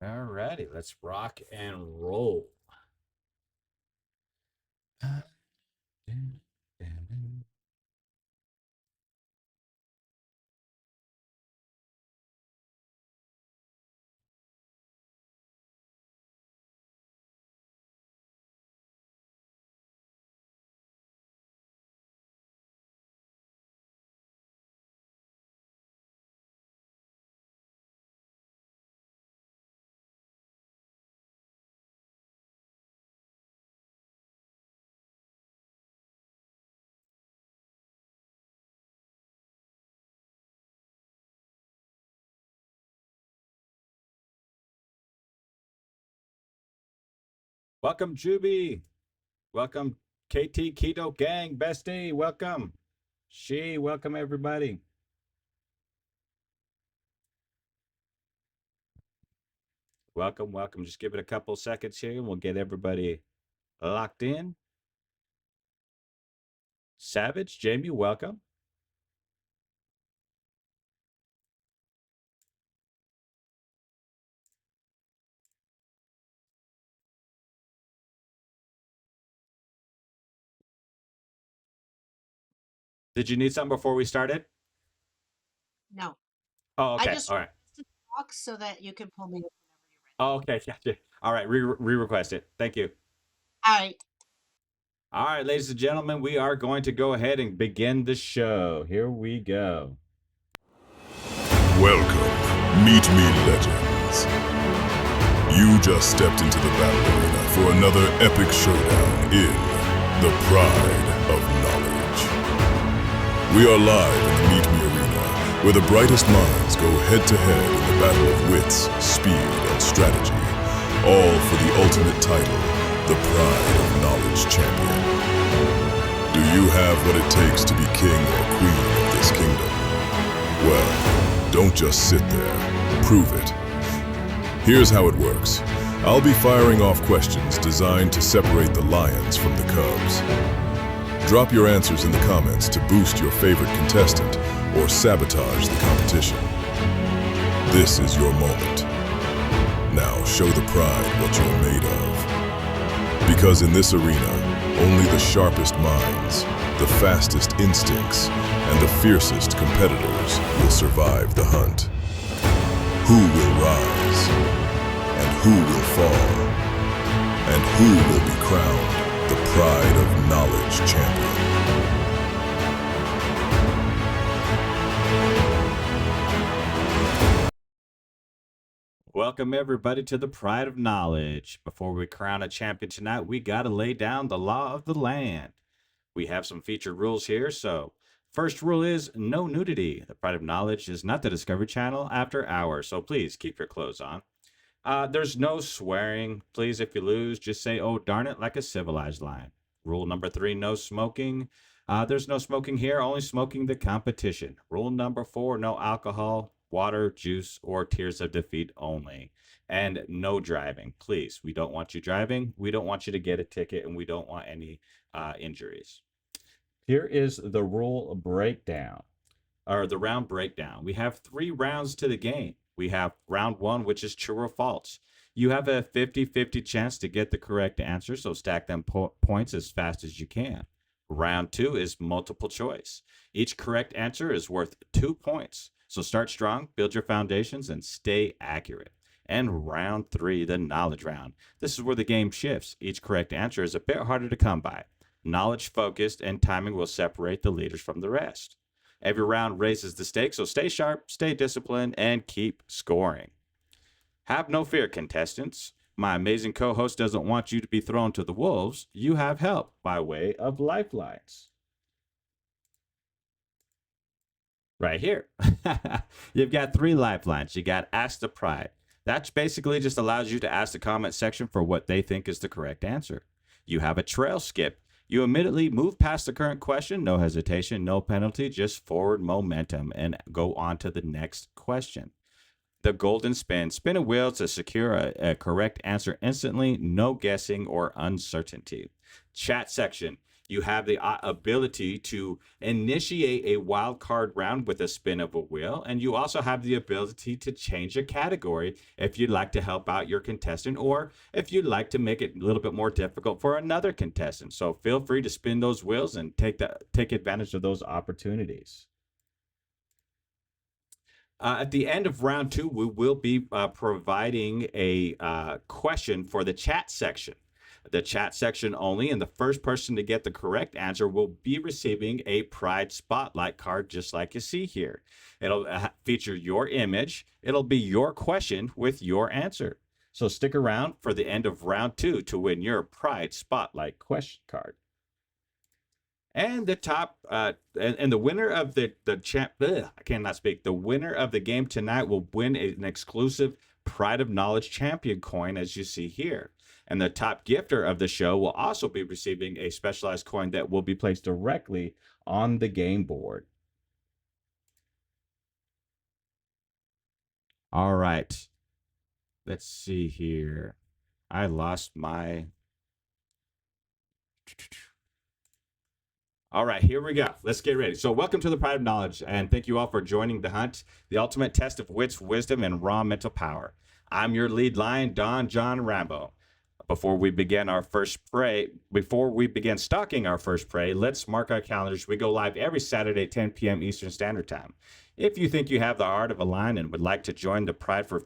All righty, let's rock and roll. Welcome, Juby. Welcome, KT Keto Gang Bestie. Welcome. Welcome everybody. Welcome, welcome. Just give it a couple seconds here and we'll get everybody locked in. Savage, Jamie, welcome. Did you need something before we started? No, Oh, I okay. just All right. talk so that you can pull me up Oh, okay. Gotcha. All right. Re-request it. Thank you. whenever you're ready. All right, ladies and gentlemen, we are going to go ahead and begin the show. Here we go. Welcome, Meet Me Legends. You just stepped into the battle arena for another epic showdown in the Pride of Knowledge. We are live in the Meet Me arena, where the brightest minds go head-to-head in the battle of wits, speed, and strategy, all for the ultimate title, the Pride of Knowledge Champion. Do you have what it takes to be king or queen of this kingdom? Well, don't just sit there. Prove it. Here's how it works. I'll be firing off questions designed to separate the lions from the cubs. Drop your answers in the comments to boost your favorite contestant or sabotage the competition. This is your moment. Now show the pride what you're made of. Because in this arena, only the sharpest minds, the fastest instincts, and the fiercest competitors will survive the hunt. Who will rise? And who will fall? And who will be crowned the Pride of Knowledge Champion? Welcome, everybody, to the Pride of Knowledge. Before we crown a champion tonight, we got to lay down the law of the land. We have some featured rules here. So, first rule is no nudity. The Pride of Knowledge is not the Discovery Channel after hours, so please keep your clothes on. There's no swearing. Please, if you lose, just say, oh, darn it, like a civilized line. Rule number 3, no smoking. There's no smoking here, only smoking the competition. Rule number 4, no alcohol, water, juice, or tears of defeat only. And no driving. Please, we don't want you driving. We don't want you to get a ticket, and we don't want any injuries. Here is the rule breakdown, or the round breakdown. We have 3 rounds to the game. We have round 1, which is true or false. You have a 50-50 chance to get the correct answer, so stack them points as fast as you can. Round 2 is multiple choice. Each correct answer is worth 2 points. So start strong, build your foundations, and stay accurate. And round 3, the knowledge round. This is where the game shifts. Each correct answer is a bit harder to come by. Knowledge focused and timing will separate the leaders from the rest. Every round raises the stakes, so stay sharp, stay disciplined, and keep scoring. Have no fear, contestants. My amazing co host doesn't want you to be thrown to the wolves. You have help by way of lifelines. Right here. You've got 3 lifelines. You got Ask the Pride. That basically just allows you to ask the comment section for what they think is the correct answer. You have a trail skip. You immediately move past the current question, no hesitation, no penalty, just forward momentum and go on to the next question. The golden spin. Spin a wheel to secure a correct answer instantly, no guessing or uncertainty. Chat section. You have the ability to initiate a wild card round with a spin of a wheel, and you also have the ability to change a category if you'd like to help out your contestant, or if you'd like to make it a little bit more difficult for another contestant. So feel free to spin those wheels and take advantage of those opportunities. At the end of round 2, we will be providing a question for the chat section. The chat section only, and the first person to get the correct answer will be receiving a Pride Spotlight card, just like you see here. It'll feature your image. It'll be your question with your answer. So stick around for the end of round 2 to win your Pride Spotlight question card. And the top and the winner of the champ, I cannot speak. The winner of the game tonight will win an exclusive Pride of Knowledge champion coin, as you see here. And the top gifter of the show will also be receiving a specialized coin that will be placed directly on the game board. All right. Let's see here. I lost my... All right, here we go. Let's get ready. So welcome to the Pride of Knowledge, and thank you all for joining the hunt, the ultimate test of wits, wisdom, and raw mental power. I'm your lead lion, Don John Rambo. Before we begin stalking our first prey, let's mark our calendars. We go live every Saturday at 10 p.m. Eastern Standard Time. If you think you have the art of a lion and would like to join the Pride for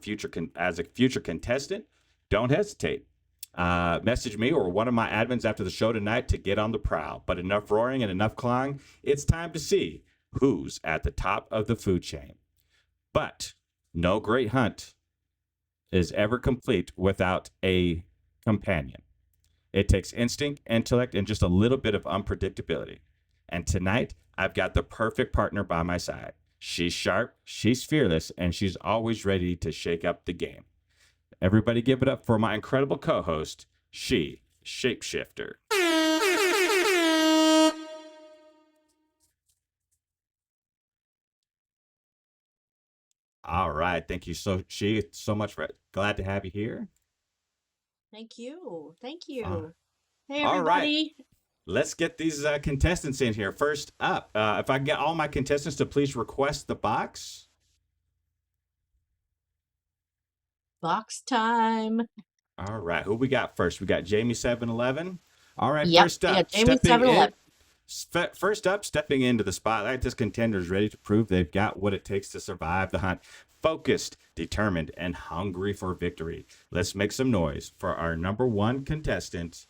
as a future contestant, don't hesitate. Message me or one of my admins after the show tonight to get on the prowl. But enough roaring and enough clawing. It's time to see who's at the top of the food chain. But no great hunt is ever complete without a companion. It takes instinct, intellect, and just a little bit of unpredictability. And tonight, I've got the perfect partner by my side. She's sharp, she's fearless, and she's always ready to shake up the game. Everybody give it up for my incredible co-host, She Shapeshifter. All right. Thank you so much for glad to have you here. Thank you. Thank you. All Hey, right. everybody. Let's get these contestants in here. First up, if I can get all my contestants to please request the box. Box time. All right. Who we got first? We got Jamie 711. All right. Yep, First up, Jamie 711. First up, stepping into the spotlight, this contender is ready to prove they've got what it takes to survive the hunt. Focused, determined, and hungry for victory. Let's make some noise for our number one contestant,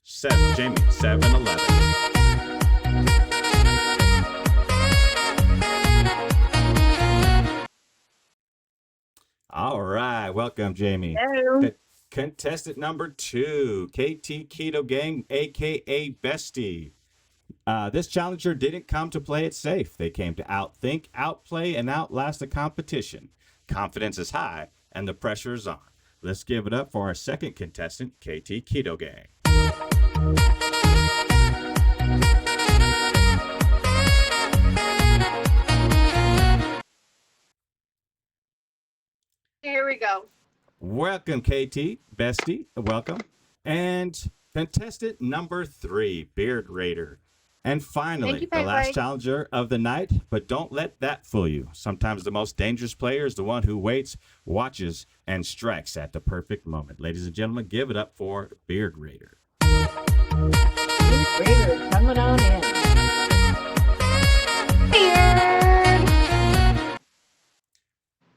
Jamie 711. All right, welcome, Jamie. Hello. Contestant number 2, KT Keto Gang, aka Bestie. This challenger didn't come to play it safe. They came to outthink, outplay, and outlast the competition. Confidence is high, and the pressure is on. Let's give it up for our second contestant, KT Keto Gang. Here we go. Welcome, KT, Bestie. Welcome. And contestant number 3, Beard Raider. And finally, the last challenger of the night, but don't let that fool you. Sometimes the most dangerous player is the one who waits, watches, and strikes at the perfect moment. Ladies and gentlemen, give it up for Beard Raider. Beard Raider, coming on in.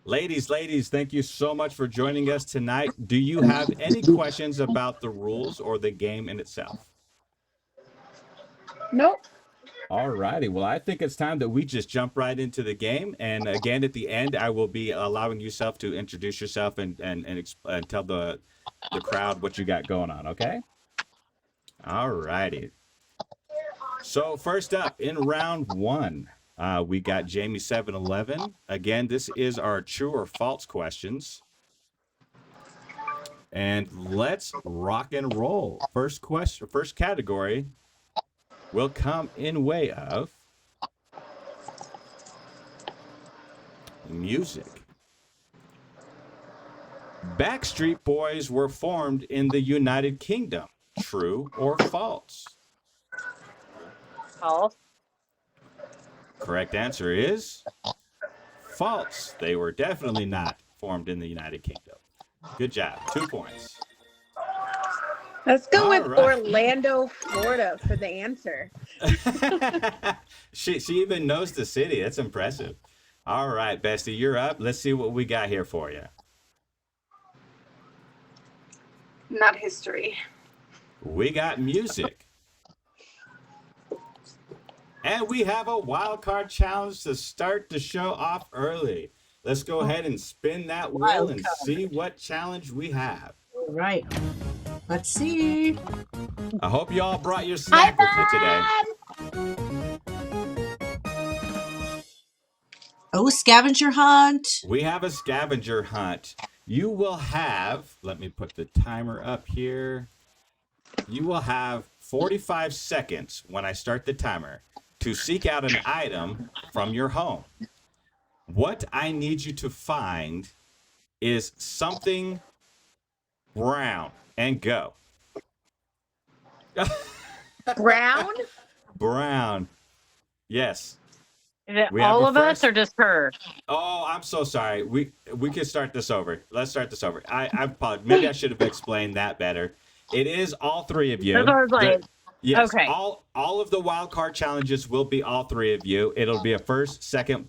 Ladies, thank you so much for joining us tonight. Do you have any questions about the rules or the game in itself? Nope. All righty. Well, I think it's time that we just jump right into the game. And again, at the end, I will be allowing yourself to introduce yourself and tell the crowd what you got going on. Okay. All righty. So first up in round 1, we got Jamie 711. Again, this is our true or false questions. And let's rock and roll. First category will come in way of music. Backstreet Boys were formed in the United Kingdom. True or false? False. Correct answer is false. They were definitely not formed in the United Kingdom. Good job. 2 points. Let's go All with right. Orlando, Florida for the answer. she even knows the city. That's impressive. All right, Bestie, you're up. Let's see what we got here for you. Not history. We got music. And we have a wild card challenge to start the show off early. Let's go ahead and spin that wheel Wild and card. see what challenge we have. All right. Let's see. I hope you all brought your snack with you today. Oh, scavenger hunt. We have a scavenger hunt. You will have, let me put the timer up here. You will have 45 seconds when I start the timer to seek out an item from your home. What I need you to find is something brown and go. Brown? Brown. Yes. Is it We have all a of us first- or just her? Oh, I'm so sorry. We can start this over. Let's start this over. I apologize. Maybe I should have explained that better. It is all three of you. That's what I was like. Yes. Okay. All of the wild card challenges will be all three of you. It'll be a first, second,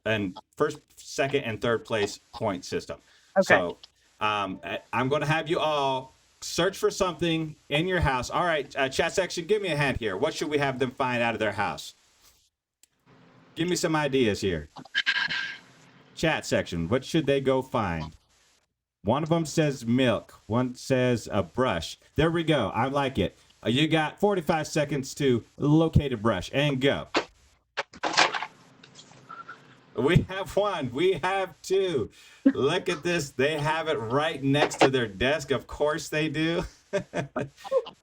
and third place point system. Okay. So I'm going to have you all search for something in your house. All right, chat section, give me a hand here. What should we have them find out of their house? Give me some ideas here. Chat section, what should they go find? One of them says milk. One says a brush. There we go. I like it. You got 45 seconds to locate a brush and go. We have one. We have two. Look at this. They have it right next to their desk. Of course they do.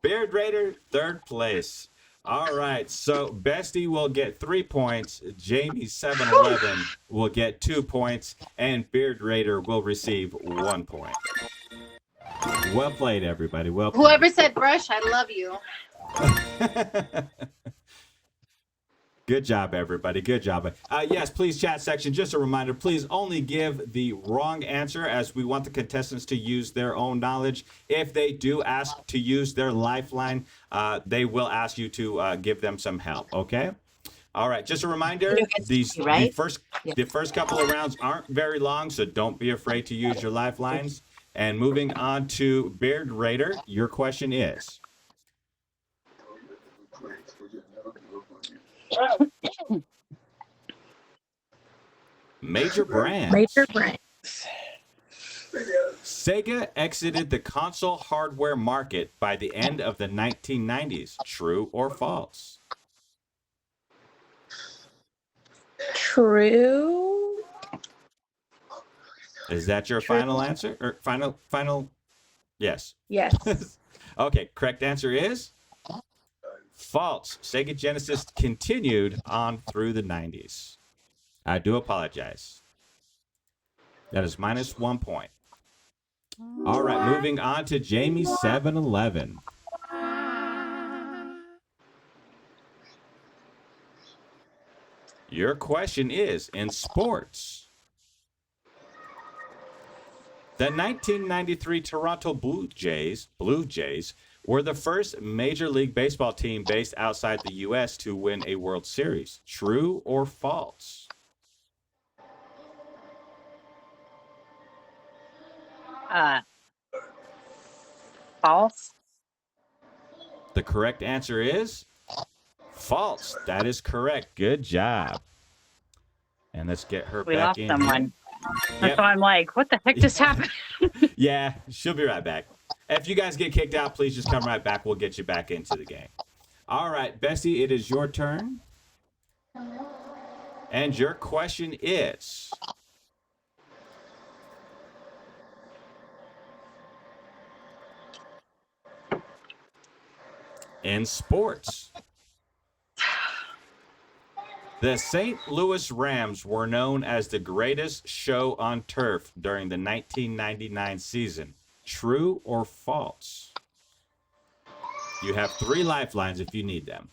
Beard Raider, third place. All right. So Bestie will get 3 points. Jamie 711 will get 2 points. And Beard Raider will receive 1 point. Well played, everybody. Well played. Whoever said brush, I love you. Good job, everybody. Good job. Yes, please, chat section. Just a reminder, please only give the wrong answer, as we want the contestants to use their own knowledge. If they do ask to use their lifeline, they will ask you to give them some help. Okay? All right. Just a reminder, Right? the first couple of rounds aren't very long, so don't be afraid to use your lifelines. And moving on to Beard Raider, your question is. Major brands. Major brands. Sega exited the console hardware market by the end of the 1990s. True or false? True. Is that your True. final answer? Or final? Yes. Yes. Okay, correct answer is false. Sega Genesis continued on through the 90s. I do apologize. That is minus 1 point. All right, moving on to Jamie 711. Your question is, in sports, the 1993 Toronto Blue Jays were the first Major League Baseball team based outside the U.S. to win a World Series. True or false? False. The correct answer is false. That is correct. Good job. And let's get her We back lost in. someone. Here. That's why I'm like, what the heck just happened? Yeah, she'll be right back. If you guys get kicked out, please just come right back. We'll get you back into the game. All right, Bessie, it is your turn. And your question is... in sports, the St. Louis Rams were known as the greatest show on turf during the 1999 season. True or false? You have 3 lifelines if you need them.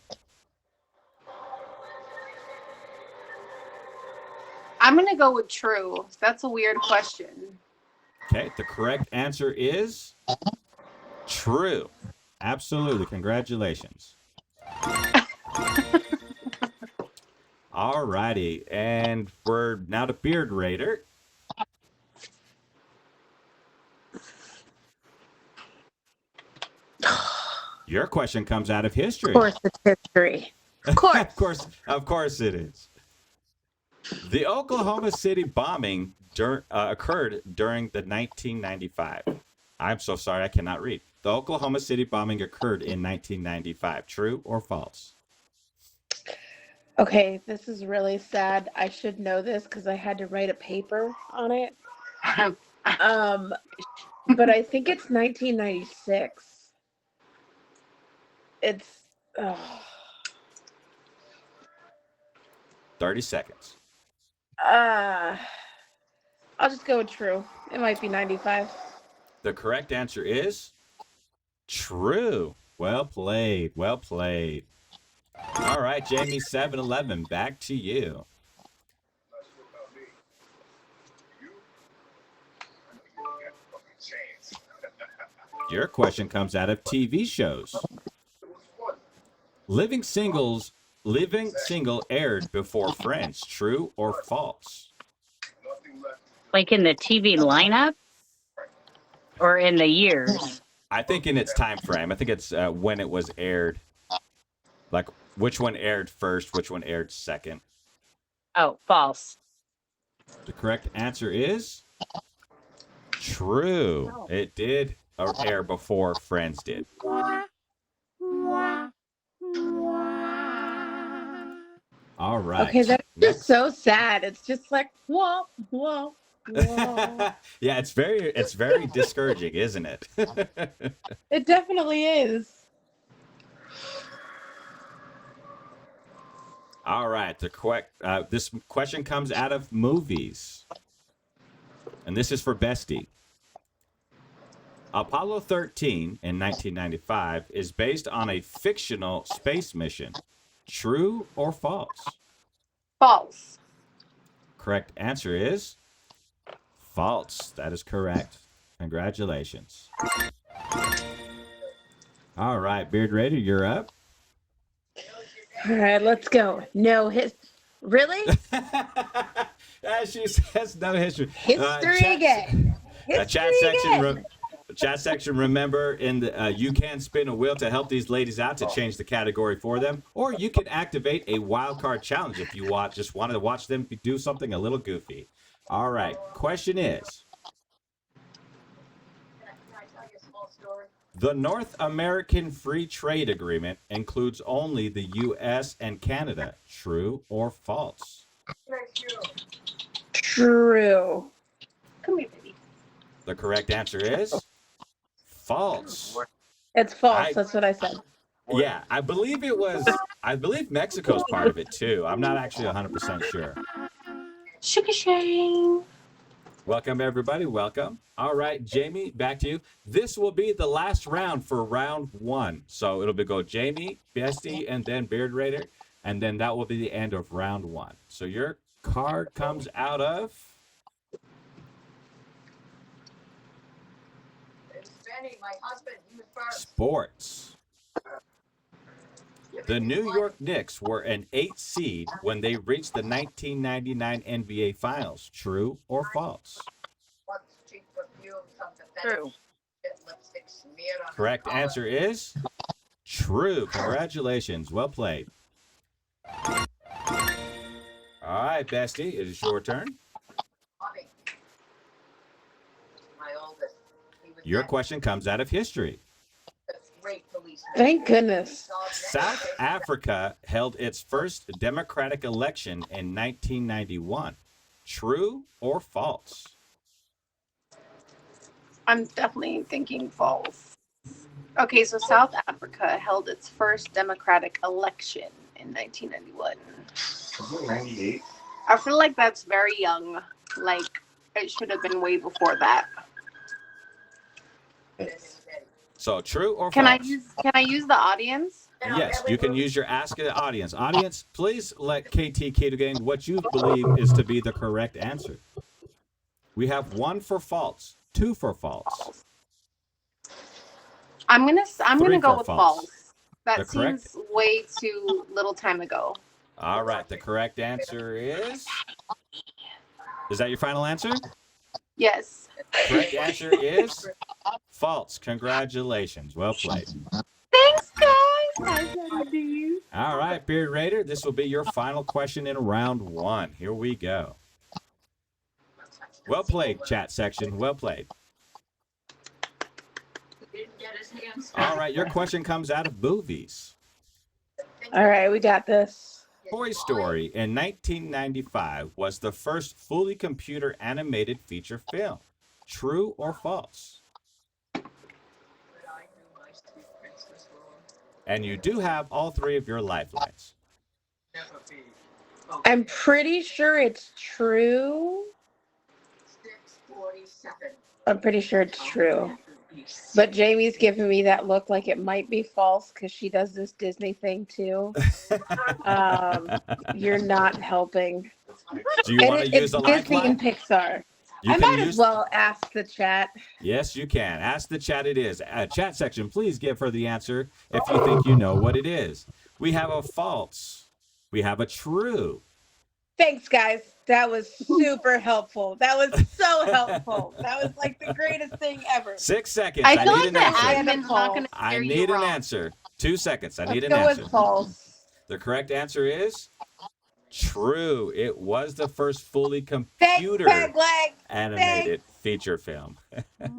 I'm gonna go with true. That's a weird question. Okay, the correct answer is true. Absolutely. Congratulations. All righty. And we're now to Beard Raider. Your question comes out of history. Of course, it's history. Of course. Of course it is. The Oklahoma City bombing occurred during the 1995. I'm so sorry, I cannot read. The Oklahoma City bombing occurred in 1995. True or false? Okay, this is really sad. I should know this because I had to write a paper on it. But I think it's 1996. It's 30 seconds. I'll just go with true. It might be 95. The correct answer is true. Well played. Well played. All right, Jamie 711, back to you. Your question comes out of TV shows. Living Single aired before Friends. True or false? Like in the TV lineup? Or in the years? I think in its time frame. I think it's when it was aired. Like which one aired first, which one aired second. Oh, false. The correct answer is true. It did air before Friends did. All right. Okay, that's Next. just so sad. It's just like whoa, whoa, whoa. Yeah, it's very discouraging, isn't it? It definitely is. All right. This question comes out of movies, and this is for Bestie. Apollo 13 in 1995 is based on a fictional space mission. True or false? False. Correct answer is false. That is correct. Congratulations. All right, Beard Raider, you're up. All right, let's go. No really? She says no history. History again. Chat History section. again. Chat section. Remember, you can spin a wheel to help these ladies out to change the category for them, or you can activate a wild card challenge if you just wanted to watch them do something a little goofy. All right. Question is: the North American Free Trade Agreement includes only the U.S. and Canada. True or false? True. Come here, baby. The correct answer is false. It's false. That's what I said. Yeah, I believe Mexico's part of it too. I'm not actually 100% sure. Sugar Shane. Welcome, everybody. Welcome. All right, Jamie, back to you. This will be the last round for round one. So it'll go Jamie, Bestie, and then Beard Raider. And then that will be the end of round one. So your card comes out of sports. The New York Knicks were an 8 seed when they reached the 1999 NBA Finals. True or false? True. Correct answer is true. Congratulations. Well played. All right, Bestie, it is your turn. Your question comes out of history. Thank goodness. South Africa held its first democratic election in 1991. True or false? I'm definitely thinking false. Okay, so South Africa held its first democratic election in 1991. 98. I feel like that's very young. Like, it should have been way before that. So true or Can false? I use the audience? Yes, you can use your Ask the Audience. Audience, please let KT Keto Gang what you believe is to be the correct answer. We have 1 for false, 2 for false. I'm gonna Three go for with false. false. That The correct- seems way too little time ago. All right, the correct answer is that your final answer? Yes. Correct answer is false. Congratulations. Well played. Thanks, guys. All right, Beard Raider, this will be your final question in round 1. Here we go. Well played, chat section. Well played. All right, your question comes out of movies. All right, we got this. Toy Story in 1995 was the first fully computer animated feature film. True or false? And you do have all 3 of your lifelines. I'm pretty sure it's true. I'm pretty sure it's true. But Jamie's giving me that look like it might be false because she does this Disney thing too. You're not helping. Do you want to use a It's Disney lifeline? and Pixar. You I can might use- as well ask the chat. Yes, you can. Ask the chat it is. Chat section, please give her the answer if you think you know what it is. We have a false. We have a true. Thanks, guys. That was super helpful. That was so helpful. That was like the greatest thing ever. 6 seconds. I feel need like an the answer. admin's not gonna I steer you need an wrong. answer. 2 seconds. I need Let's an go answer. with false. The correct answer is true. It was the first fully Thanks, computer Peg Leg. animated feature film. All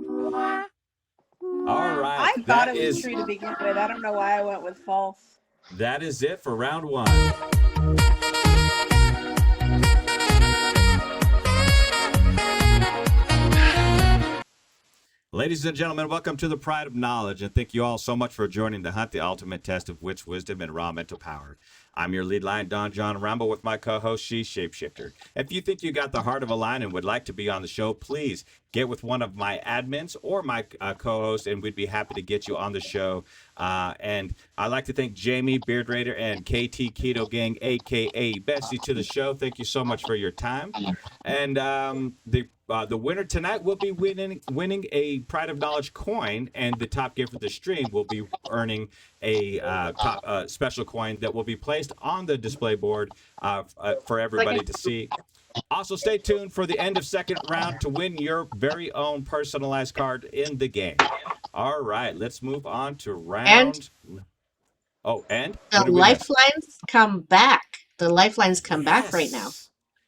right. I thought that it was is true to begin with. I don't know why I went with false. that is it for round 1. Ladies and gentlemen, welcome to the Pride of Knowledge, and thank you all so much for joining the hunt, the ultimate test of witch wisdom and raw mental power. I'm your lead line, Don John Rambo, with my co-host, She Shapeshifter. If you think you got the heart of a lion and would like to be on the show, please get with one of my admins or my co-host, and we'd be happy to get you on the show. And I'd like to thank Jamie, Beard Raider, and KT Keto Gang, a.k.a. Bessie, to the show. Thank you so much for your time. And the winner tonight will be winning a Pride of Knowledge coin, and the top gift of the stream will be earning a special coin that will be placed on the display board for everybody to see. Also, stay tuned for the end of second round to win your very own personalized card in the game. All right, let's move on to round. And the lifelines come back. The lifelines come back right now.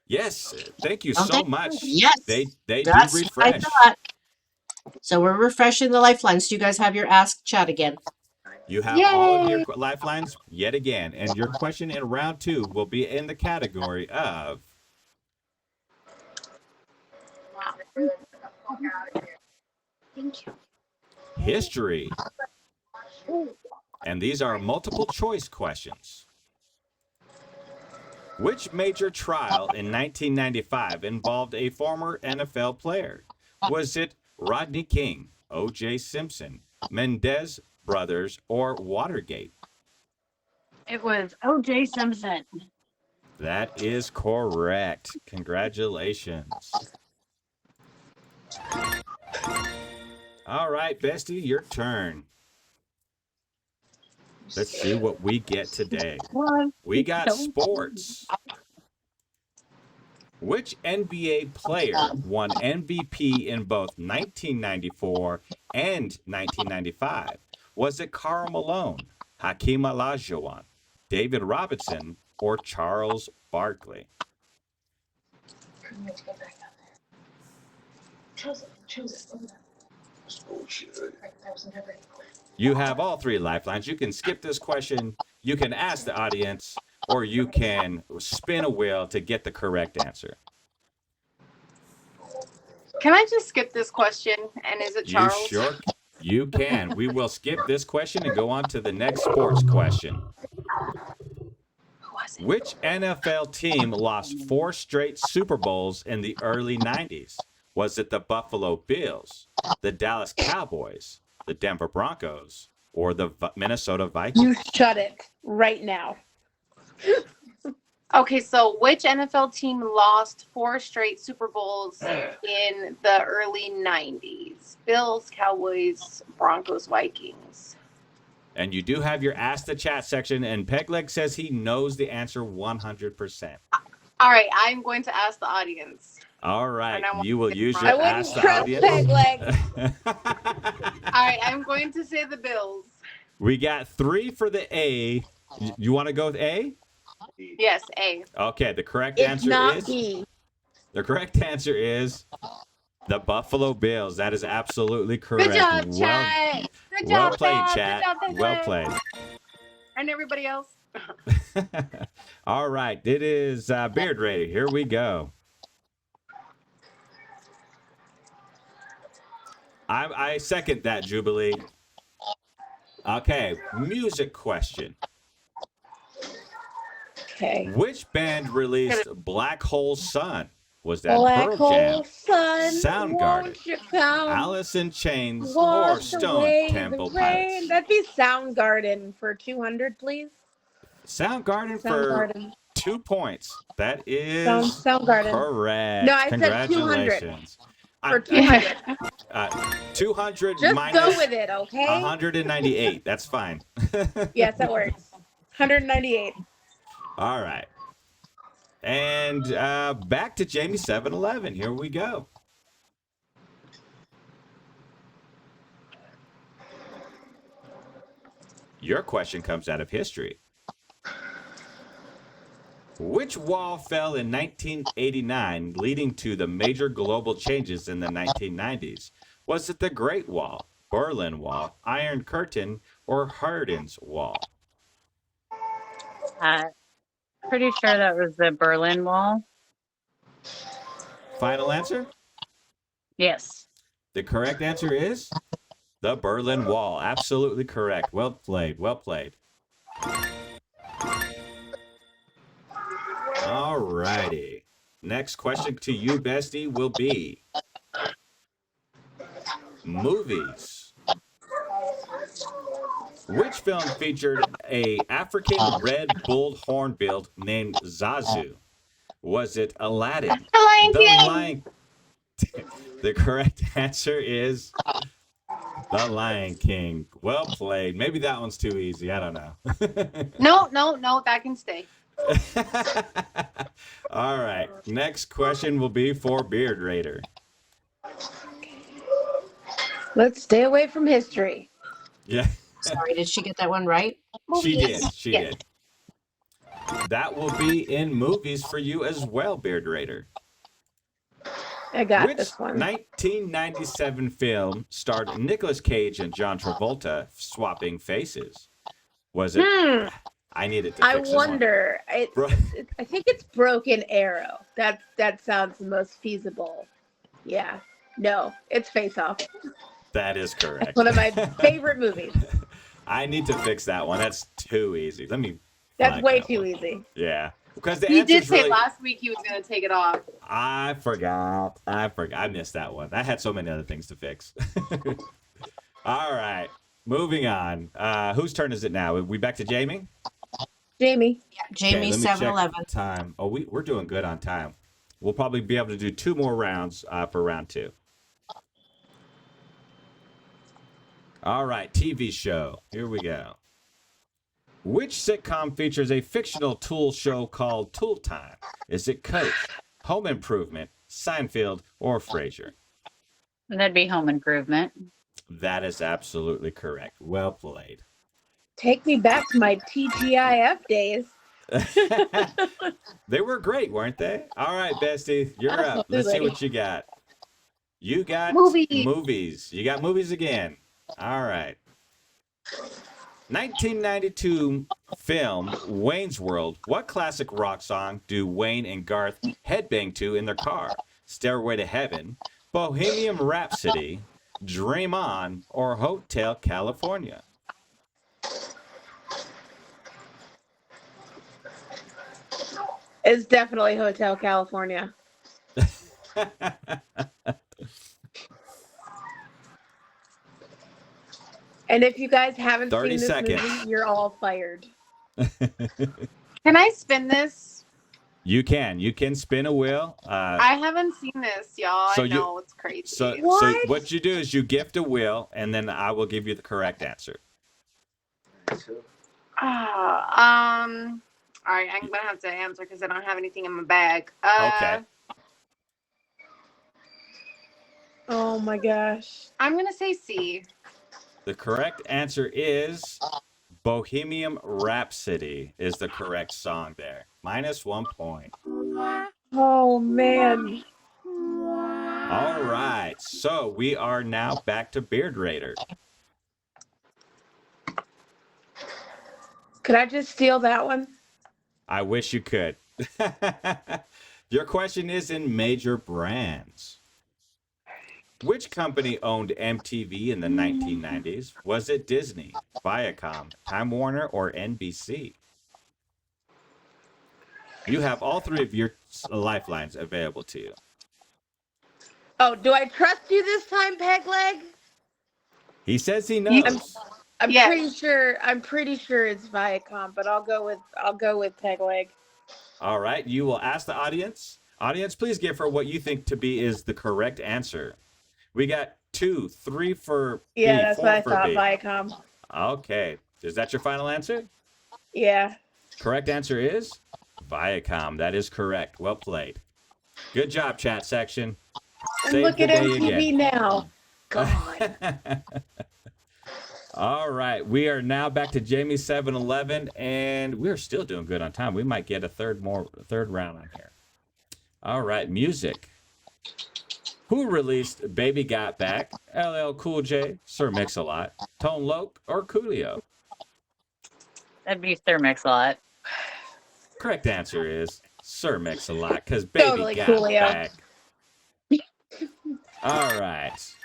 Yes, thank you Don't so they? much. Yes, they do that's what I refresh. thought. So we're refreshing the lifelines. Do you guys have your Ask Chat again? You have all of your lifelines yet again, and your question in round 2 will be in the category of Thank you. history. And these are multiple choice questions. Which major trial in 1995 involved a former NFL player? Was it Rodney King, O.J. Simpson, Mendez Brothers, or Watergate? It was O.J. Simpson. That is correct. Congratulations. All right, Bestie, your turn. Let's see what we get today. We got sports. Which NBA player won MVP in both 1994 and 1995? Was it Karl Malone, Hakeem Olajuwon, David Robinson, or Charles Barkley? You have all 3 lifelines. You can skip this question, you can ask the audience, or you can spin a wheel to get the correct answer. Can I just skip this question? And is it Charles? You can. We will skip this question and go on to the next sports question. Who was it? Which NFL team lost 4 straight Super Bowls in the early 90s? Was it the Buffalo Bills, the Dallas Cowboys, the Denver Broncos, or the Minnesota You Vikings? shut it right now. Okay, so which NFL team lost 4 straight Super Bowls in the early 90s? Bills, Cowboys, Broncos, Vikings. And you do have your Ask the Chat section, and Pegleg says he knows the answer 100%. All right, I'm going to ask the audience. All right, And I want you will to use get your I Ask wouldn't the trust Audience. Peg Leg. All right, I'm going to say the Bills. We got 3 for the A. You want to go with A? Yes, A. Okay, the correct It's answer not is B. the correct answer is the Buffalo Bills. That is absolutely correct. Good job, chat. Good well job, played, Bob. chat. Good job, Peg Well Leg. played. And everybody else. All right, it is Beard Raider. Here we go. I second that, Jubilee. Okay, music question. Okay. Which band released Black Hole Sun? Was that Black Pearl hole Jam, sun, Soundgarden, won't you come? Alice in Chains, or Wash Stone away Temple the rain. Pilots? That'd be Soundgarden for 200, please. Soundgarden for Soundgarden. 2 points. That is Soundgarden. correct. No, I said 200. Congratulations. For 200. 200 Just minus go with it, okay? 198. That's fine. Yes, that works. 198. All right. And back to Jamie 711. Here we go. Your question comes out of history. Which wall fell in 1989, leading to the major global changes in the 1990s? Was it the Great Wall, Berlin Wall, Iron Curtain, or Hardin's Wall? Pretty sure that was the Berlin Wall. Final answer? Yes. The correct answer is the Berlin Wall. Absolutely correct. Well played. Well played. All righty. Next question to you, Bestie, will be movies. Which film featured a African red-bulled hornbill named Zazu? Was it Aladdin? The Lion The King. Lion. The correct answer is The Lion King. Well played. Maybe that one's too easy. I don't know. No, that can stay. All right. Next question will be for Beard Raider. Let's stay away from history. Yeah, Sorry, did she get that one right? she Movies. did. She Yes. did. That will be in movies for you as well, Beard Raider. I got Which this one. 1997 film starred Nicolas Cage and John Travolta swapping faces? Was it? I needed to I fix this one. wonder. I think it's Broken Arrow. That sounds the most feasible. Yeah. No, it's Face Off. That is correct. One of my favorite movies. I need to fix that one. That's too easy. Let me. That's flag way that too one. easy. Yeah, because the He answer's did say really. last week he was going to take it off. I forgot. I missed that one. I had so many other things to fix. All right, moving on. Whose turn is it now? Are we back to Jamie? Jamie. Jamie let me check 711. time. Oh, we're doing good on time. We'll probably be able to do 2 more rounds for round 2. All right, TV show. Here we go. Which sitcom features a fictional tool show called Tool Time? Is it Coach, Home Improvement, Seinfeld, or Frasier? That'd be Home Improvement. That is absolutely correct. Well played. Take me back to my TGIF days. They were great, weren't they? All right, Bestie, you're up. Let's see Absolutely. what you got. You got Movies. movies. You got movies again. All right. 1992 film Wayne's World. What classic rock song do Wayne and Garth headbang to in their car? Stairway to Heaven, Bohemian Rhapsody, Dream On, or Hotel California? It's definitely Hotel California. And if you guys haven't 30 seen this seconds. movie, you're all fired. Can I spin this? You can spin a wheel. I haven't seen this, y'all. So I you- know it's crazy. So What? what you do is you gift a wheel, and then I will give you the correct answer. All right, I'm gonna have to answer because I don't have anything in my bag. Okay. Oh my gosh. I'm gonna say C. The correct answer is Bohemian Rhapsody is the correct song there. -1 point. Oh man. All right. So we are now back to Beard Raider. Could I just steal that one? I wish you could. Your question is in major brands. Which company owned MTV in the 1990s? Was it Disney, Viacom, Time Warner, or NBC? You have all three of your lifelines available to you. Oh, do I trust you this time, Pegleg? He says he knows. I'm Yes. pretty sure it's Viacom, but I'll go with Pegleg. All right, you will ask the audience. Audience, please give her what you think to be is the correct answer. We got 2, 3 for B, Yeah, that's 4 what I for thought, B. Viacom. Okay, is that your final answer? Yeah. Correct answer is Viacom. That is correct. Well played. Good job, chat section. And Saved look the at day MTV again. now. God. All right, we are now back to Jamie 711, and we're still doing good on time. We might get a third round on here. All right, music. Who released Baby Got Back? LL Cool J, Sir Mix-a-Lot, Tone Loc, or Coolio? That'd be Sir Mix-a-Lot. Correct answer is Sir Mix-a-Lot, because Baby Totally Got Coolio. Back. All right.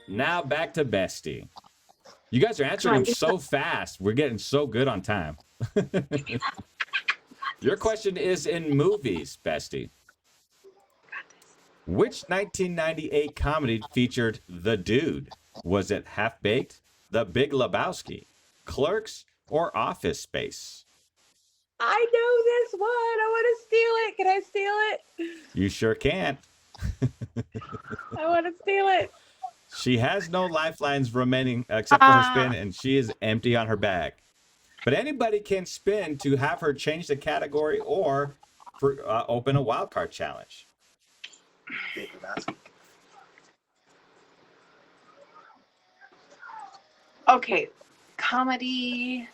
Now back to Bestie. You guys are answering them so fast. We're getting so good on time. Your question is in movies, Bestie. Which 1998 comedy featured The Dude? Was it Half Baked, The Big Lebowski, Clerks, or Office Space? I know this one. I want to steal it. Can I steal it? You sure can. I want to steal it. She has no lifelines remaining except for her spin, and she is empty on her bag. But anybody can spin to have her change the category or for, open a wild card challenge. Okay, comedy.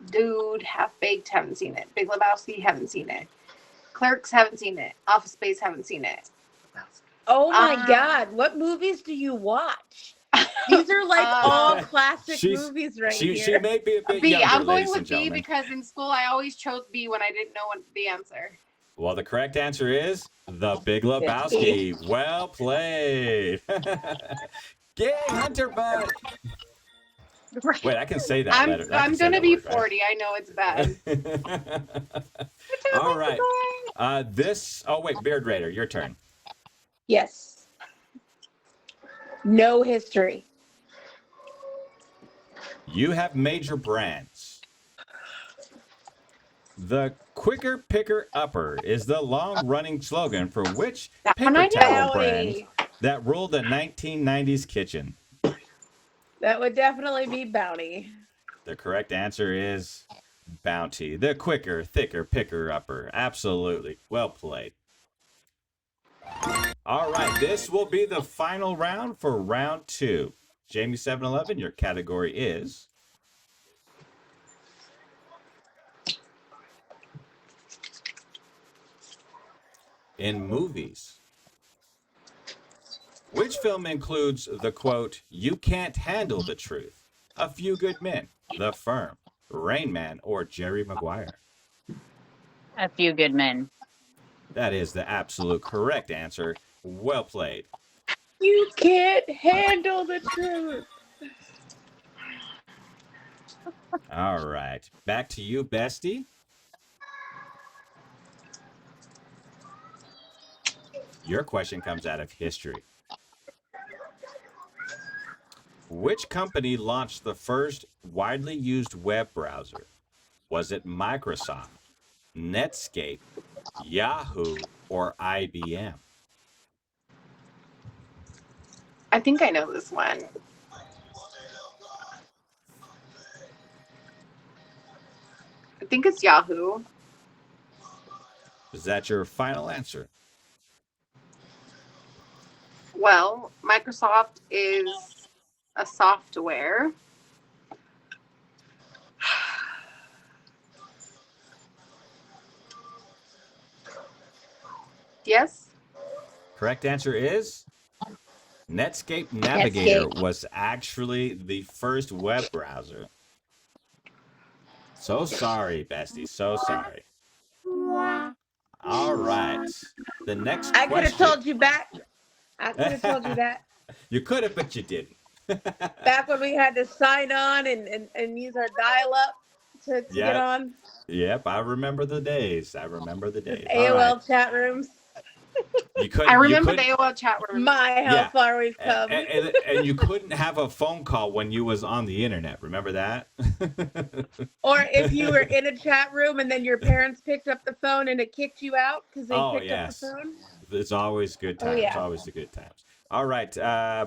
Dude, Half Baked, haven't seen it. Big Lebowski, haven't seen it. Clerks, haven't seen it. Office Space, haven't seen it. Oh my God. What movies do you watch? These are like all classic movies right she here. may be a bit B. younger, I'm going ladies and with B gentlemen. because in school I always chose B when I didn't know what the answer. Well, the correct answer is The Big Lebowski. Well played. Yay, Hunter Butt. Wait, I can say that letter. I'm going to be 40. I know it's bad. All right. Oh, wait, Beard Raider, your turn. Yes. No history. You have major brands. The Quicker Picker Upper is the long-running slogan for which paper towel brand that ruled the 1990s kitchen? That would definitely be Bounty. The correct answer is Bounty. The quicker, thicker picker upper. Absolutely. Well played. All right, this will be the final round for round 2. Jamie 711, your category is in movies. Which film includes the quote, "You can't handle the truth"? A Few Good Men, The Firm, Rain Man, or Jerry Maguire? A Few Good Men. That is the absolute correct answer. Well played. You can't handle the truth. All right. Back to you, Bestie. Your question comes out of history. Which company launched the first widely used web browser? Was it Microsoft, Netscape, Yahoo, or IBM? I think I know this one. I think it's Yahoo. Is that your final answer? Well, Microsoft is a software. Yes? Correct answer is Netscape Navigator Netscape. was actually the first web browser. So sorry, bestie. So sorry. All right. The next I could have question. told you back. I could have told you that You could have, but you didn't. back when we had to sign on and use our dial-up to get Yep. on Yep, I remember the days. I remember the with days. All AOL right. chat rooms. You couldn't. I remember you the couldn't, AOL chat room. My, how Yeah. far we've come. and you couldn't have a phone call when you was on the internet. Remember that? Or if you were in a chat room and then your parents picked up the phone and it kicked you out because they Oh, picked yes. up the phone. It's always good Oh, times. yeah. Always the good times. All right,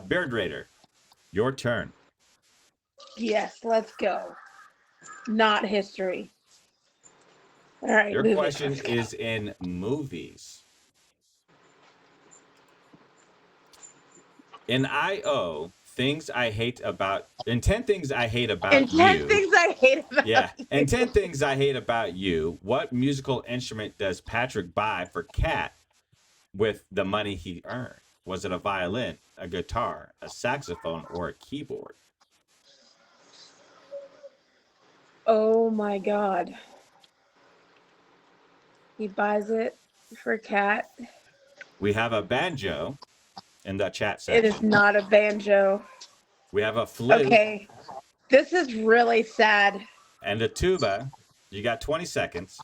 Beard Raider, your turn. Yes, let's go. Not history. All right. Your move it. question is in movies. In I.O., things I hate about, in 10 things I hate about And 10 you. things I hate about Yeah, you. and 10 things I hate about you. What musical instrument does Patrick buy for Kat with the money he earned? Was it a violin, a guitar, a saxophone, or a keyboard? Oh my God. He buys it for Kat. We have a banjo in the chat It section. is not a banjo. We have a flute Okay. This is really sad. and a tuba. You got 20 seconds.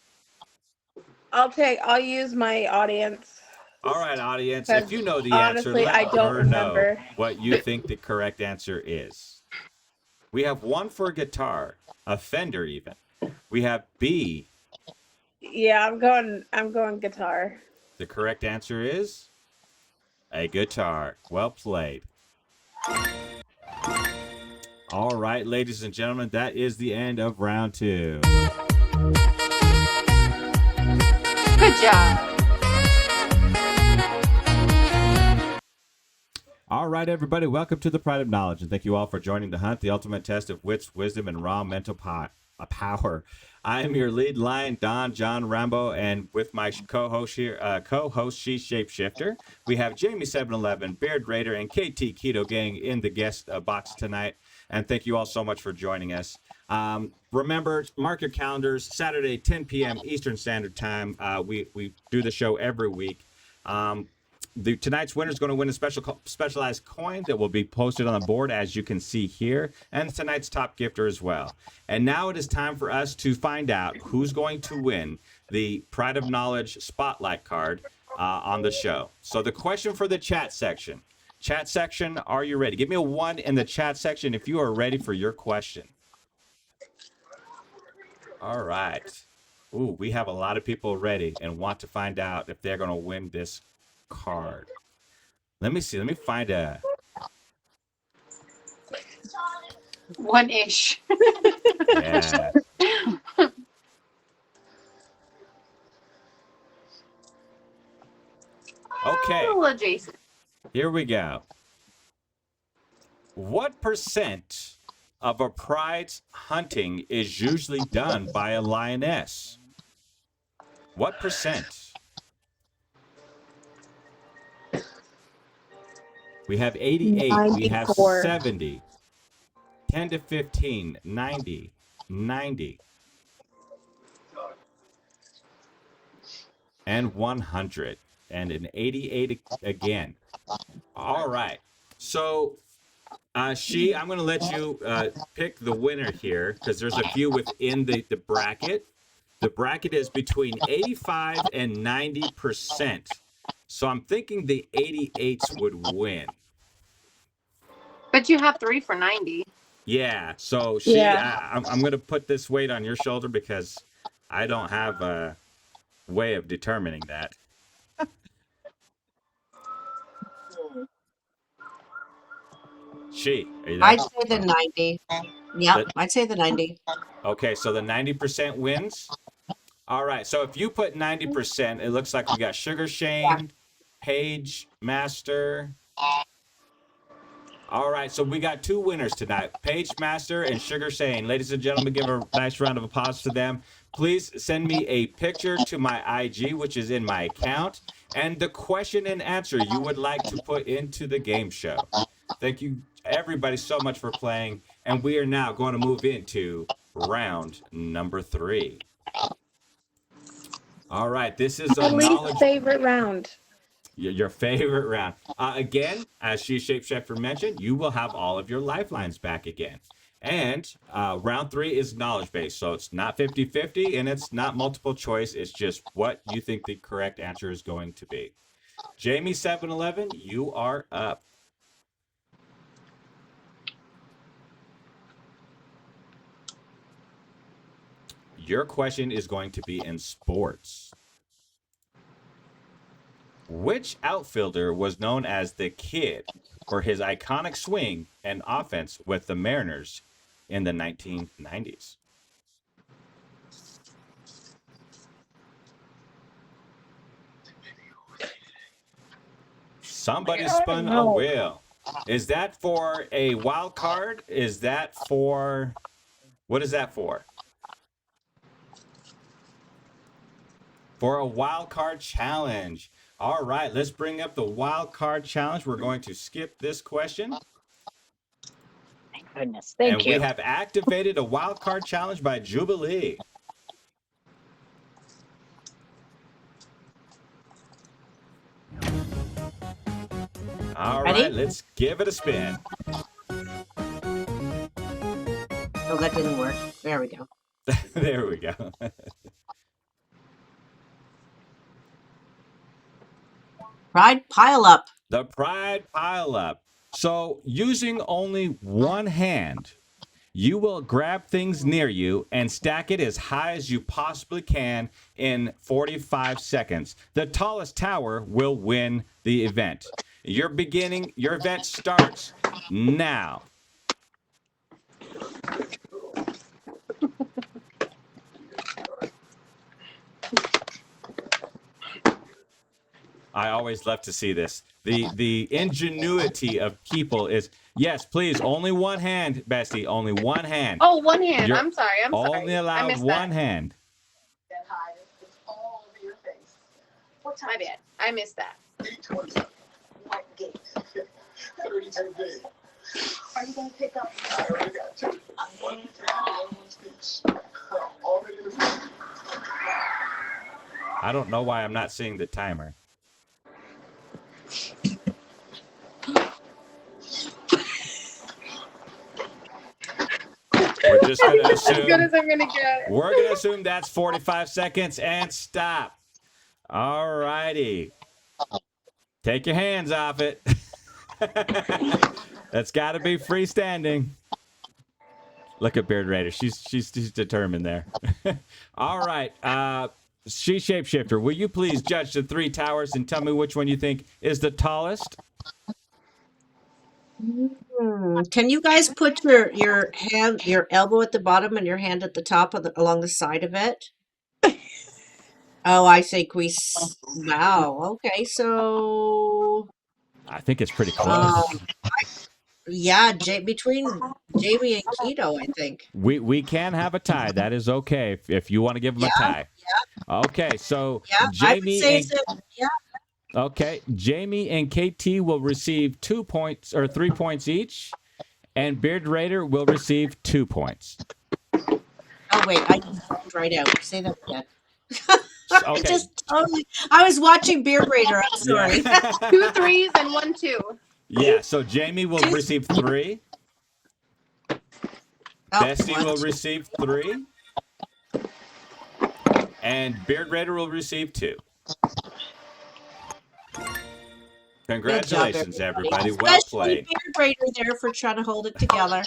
I'll use my audience. All right, audience. If you know the Honestly, answer, I let don't her know remember. what you think the correct answer is. We have one for guitar, a Fender even. We have B. Yeah, I'm going guitar. The correct answer is a guitar. Well played. All right, ladies and gentlemen, that is the end of round 2. Good job. All right, everybody, welcome to the Pride of Knowledge, and thank you all for joining the hunt, the ultimate test of wits, wisdom, and raw mental power. I am your lead lion, Don John Rambo, and with my co-host here, she's Shapeshifter. We have Jamie 711, Beard Raider, and KT Keto Gang in the guest box tonight. And thank you all so much for joining us. Remember, mark your calendars. Saturday, 10 p.m. Eastern Standard Time. We do the show every week. Tonight's winner is going to win a specialized coin that will be posted on the board, as you can see here, and tonight's top gifter as well. And now it is time for us to find out who's going to win the Pride of Knowledge Spotlight card on the show. So the question for the chat section. Chat section, are you ready? Give me a 1 in the chat section if you are ready for your question. All right. Ooh, we have a lot of people ready and want to find out if they're going to win this card. Let me see. Let me find a 1-ish. yeah. Okay. A little adjacent. Here we go. What percent of a pride's hunting is usually done by a lioness? What percent? We have 88, we have 94. 70, 10 to 15, 90, 90, and 100, and an 88 again. All right. So, I'm going to let you pick the winner here, because there's a few within the bracket. The bracket is between 85 and 90%. So I'm thinking the 88s would win. But you have 3 for 90. Yeah. So Yeah. I'm going to put this weight on your shoulder because I don't have a way of determining that. Are you there? I'd say the 90. Yeah, I'd say the 90. Okay, so the 90% wins. All right, so if you put 90%, it looks like we got Sugar Shane, Paige Master. All right, so we got 2 winners tonight, Paige Master and Sugar Shane. Ladies and gentlemen, give a nice round of applause to them. Please send me a picture to my IG, which is in my account, and the question and answer you would like to put into the game show. Thank you, everybody, so much for playing, and we are now going to move into round number 3. All right, this is My a least knowledge. favorite round. Your favorite round. Again, as She Shapeshifter mentioned, you will have all of your lifelines back again. And round 3 is knowledge based. So it's not 50-50 and it's not multiple choice. It's just what you think the correct answer is going to be. Jamie 711, you are up. Your question is going to be in sports. Which outfielder was known as the Kid for his iconic swing and offense with the Mariners in the 1990s? Somebody spun a wheel. Is that for a wild card? Is that for... What is that for? For a wild card challenge. All right, let's bring up the wild card challenge. We're going to skip this question. Thank goodness. Thank you. And we have activated a wild card challenge by Jubilee. All Ready? right, let's give it a spin. Oh, that didn't work. There we go. There we go. Pride pile up. The Pride Pile Up. So, using only one hand, you will grab things near you and stack it as high as you possibly can in 45 seconds. The tallest tower will win the event. Your event starts now. I always love to see this. The ingenuity of people is, yes, please, only one hand, Bestie, only one hand. Oh, one hand. You're I'm sorry. only I allowed missed one that. hand. My bad. I missed that. 32 days. Are you going to pick up? I already got 2. Already in the I don't know why I'm not seeing the timer. We're just going to assume. As good as I'm gonna get. We're going to assume that's 45 seconds and stop. All righty. Take your hands off it. That's got to be freestanding. Look at Beard Raider. She's determined there. All right. She Shapeshifter, will you please judge the 3 towers and tell me which one you think is the tallest? Can you guys put your hand, your elbow at the bottom and your hand at the top of along the side of it? Oh, I think wow. Okay, so I think it's pretty close. yeah, between Jamie and Keto, I think. We can have a tie. That is okay if you want to give them a tie. Yeah. Okay, so Yeah, Jamie I would say yeah. Okay, Jamie and KT will receive 2 points or 3 points each, and Beard Raider will receive 2 points. Oh wait, I just right out. Say that again. Okay. I was watching Beard Raider. I'm sorry. Yeah. 2 3s and 1 2. Yeah, so Jamie will receive 3. Bestie will receive 3. And Beard Raider will receive 2. Congratulations, everybody. Well Especially played. Beard Raider there for trying to hold it together.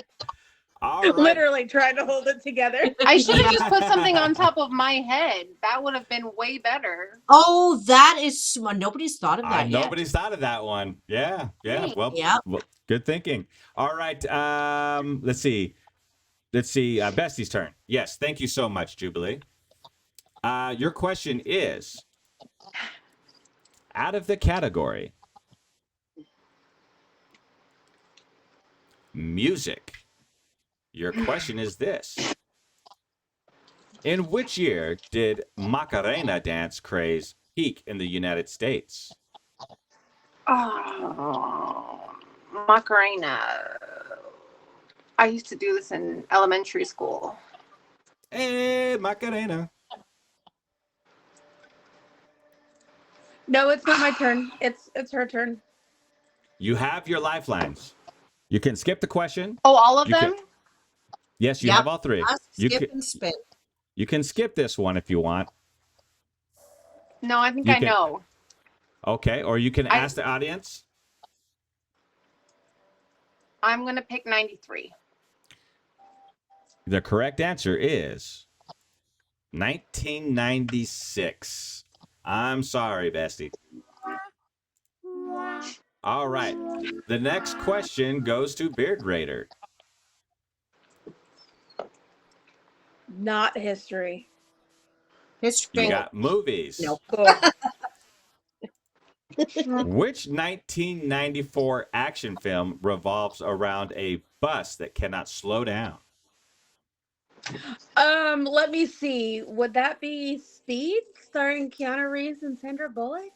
All right. Literally trying to hold it together. I should have just put something on top of my head. That would have been way better. Oh, that is smart. Nobody's thought of that yet. Nobody's thought of that one. Yeah. Right. Well, Yep. well, good thinking. All right. Let's see. Bestie's turn. Yes. Thank you so much, Jubilee. Your question is, out of the category music, your question is this. In which year did Macarena dance craze peak in the United States? Oh, Macarena. I used to do this in elementary school. Hey, Macarena. No, it's not my turn. It's her turn. You have your lifelines. You can skip the question. Oh, all of You them? Yes, you Yep. have all three. Ask, You skip, can, and spin. you can skip this one if you want. No, I think You I can- know. Okay, or you can ask the audience. I'm going to pick 93. The correct answer is 1996. I'm sorry, Bestie. All right. The next question goes to Beard Raider. Not history. History. You got movies. Nope. Cool. Which 1994 action film revolves around a bus that cannot slow down? Let me see. Would that be Speed, starring Keanu Reeves and Sandra Bullock?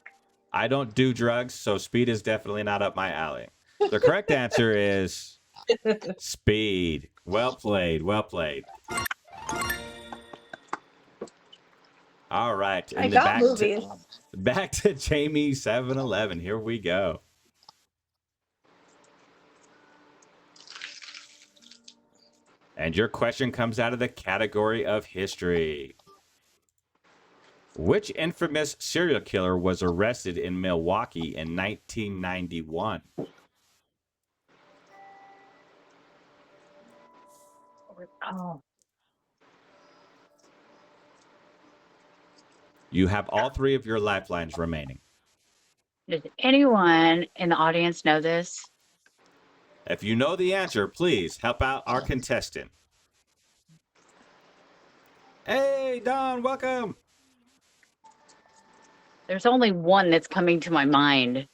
I don't do drugs, so speed is definitely not up my alley. The correct answer is Speed. Well played. Well played. All right. I And got movies. back to Jamie 7-Eleven. Here we go. And your question comes out of the category of history. Which infamous serial killer was arrested in Milwaukee in 1991? Oh, You have all three of your lifelines remaining. does anyone in the audience know this? If you know the answer, please help out our contestant. Hey, Don, welcome. There's only one that's coming to my mind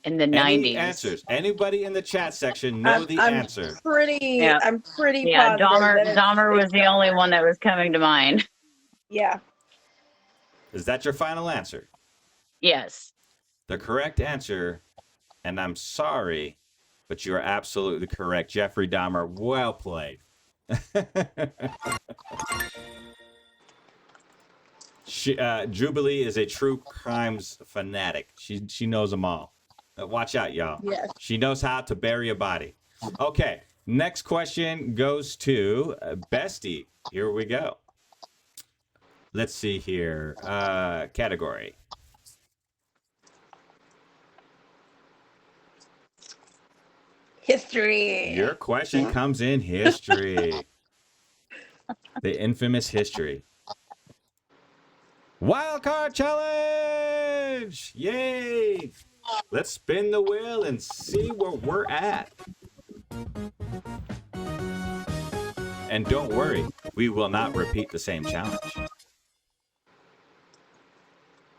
in the 90s. Any answers? Anybody in the chat section know the I'm answer? Yeah. I'm pretty Yeah, positive. that it's- Dahmer was the only one that was coming to mind. Yeah. Is that your final answer? Yes. The correct answer, and I'm sorry, but you are absolutely correct. Jeffrey Dahmer, well played. Jubilee is a true crimes fanatic. She knows them all. Watch out, y'all. Yes. She knows how to bury a body. Okay, next question goes to Bestie. Here we go. Let's see here. Category. History. Your question comes in history. The infamous history. Wildcard challenge! Yay! Let's spin the wheel and see where we're at. And don't worry, we will not repeat the same challenge.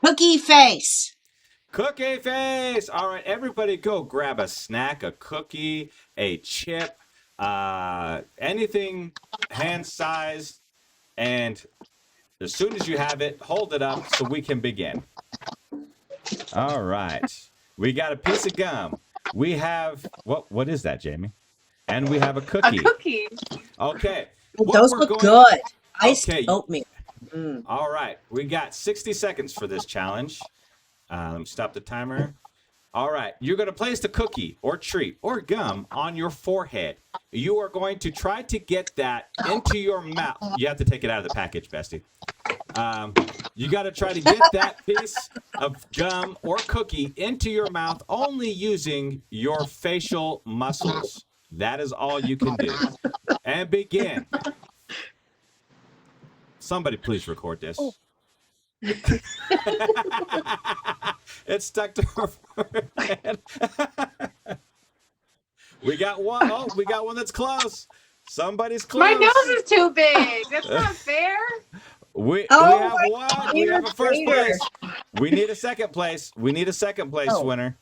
Cookie face. Cookie face! All right, everybody go grab a snack, a cookie, a chip, anything hand-sized, and as soon as you have it, hold it up so we can begin. All right. We got a piece of gum. We have, what is that, Jamie? And we have a A cookie. cookie. Okay. Those we're look going- good. Iced Okay. oatmeal. Mm. All right. We got 60 seconds for this challenge. Let me stop the timer. All right. You're going to place the cookie or treat or gum on your forehead. You are going to try to get that into your mouth. You have to take it out of the package, Bestie. You got to try to get that piece of gum or cookie into your mouth only using your facial muscles. That is all you can do. And begin. Somebody please record this. Oh. It's stuck to her forehead. We got one. Oh, we got one that's close. Somebody's close. My nose is too big. That's not fair. We Oh have my one. God, We you're have a a first traitor. place. We need a second place. We need a second place Oh. winner.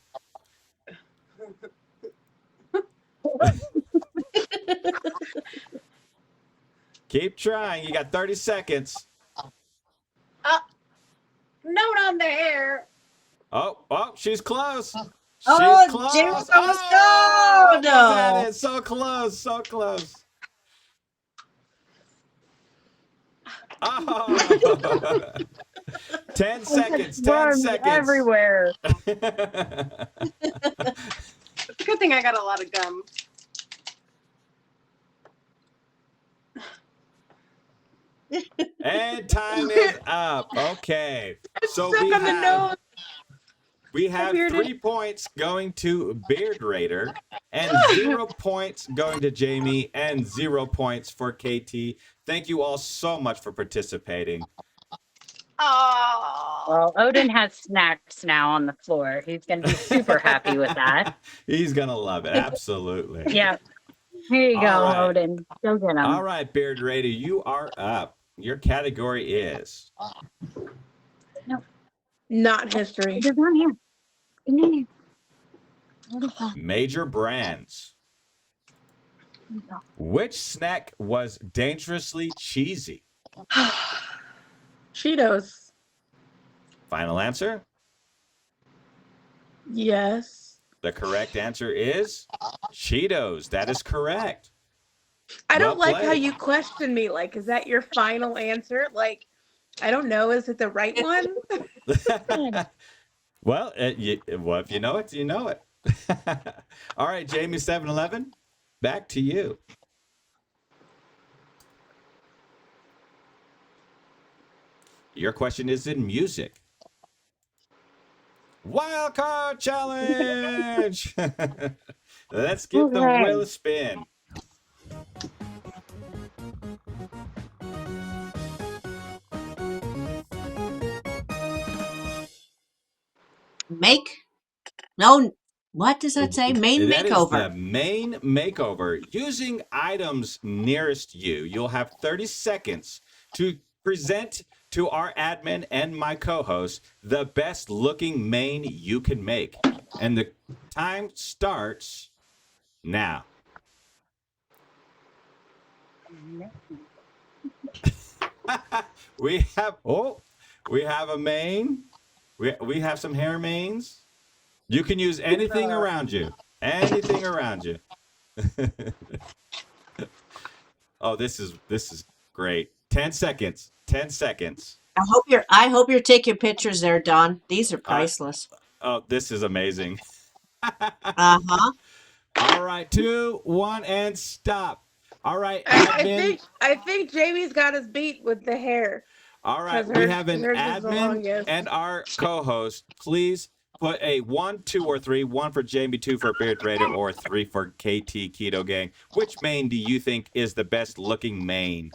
Keep trying. You got 30 seconds. Note on the hair. Oh, she's close. She's Oh, close. James, almost almost had no. it. So close. So close. Oh. 10 seconds. 10 Worms seconds. everywhere. Good thing I got a lot of gum. And time is up. Okay. So Stuck on the nose. we have Bearded. 3 points going to Beard Raider and 0 points going to Jamie and 0 points for KT. Thank you all so much for participating. Oh. Well, Odin has snacks now on the floor. He's going to be super happy with that. He's going to love it. Absolutely. Yeah. Here you go, All right. Odin. Go get him. All right, Beard Raider, you are up. Your category is Not history. It's on here. In here. What is that? major brands. Which snack was dangerously cheesy? Cheetos. Final answer? Yes. The correct answer is Cheetos. That is correct. I don't Well like how played. you question me. Like, is that your final answer? Like, I don't know. Is it the right one? Well, if you know it, you know it. All right, Jamie 7-Eleven, back to you. Your question is in music. Wild card challenge. Let's get the Okay. wheel a spin. What does that say? Main That is makeover. the main makeover. Using items nearest you, you'll have 30 seconds to present to our admin and my co-host the best looking mane you can make. And the time starts now. we have a mane. We have some hair manes. You can use anything around you. Anything around you. Oh, this is great. 10 seconds. 10 seconds. I hope you're taking pictures there, Don. These are priceless. Oh, this is amazing. Uh-huh. All right, 2, 1, and stop. All right, I admin. think Jamie's got his beat with the hair. All right, 'Cause we hers- have an hers is the admin longest. and our co-host. Please put a 1, 2, or 3. 1 for Jamie, 2 for Beard Raider, or 3 for KT Keto Gang. Which mane do you think is the best looking mane?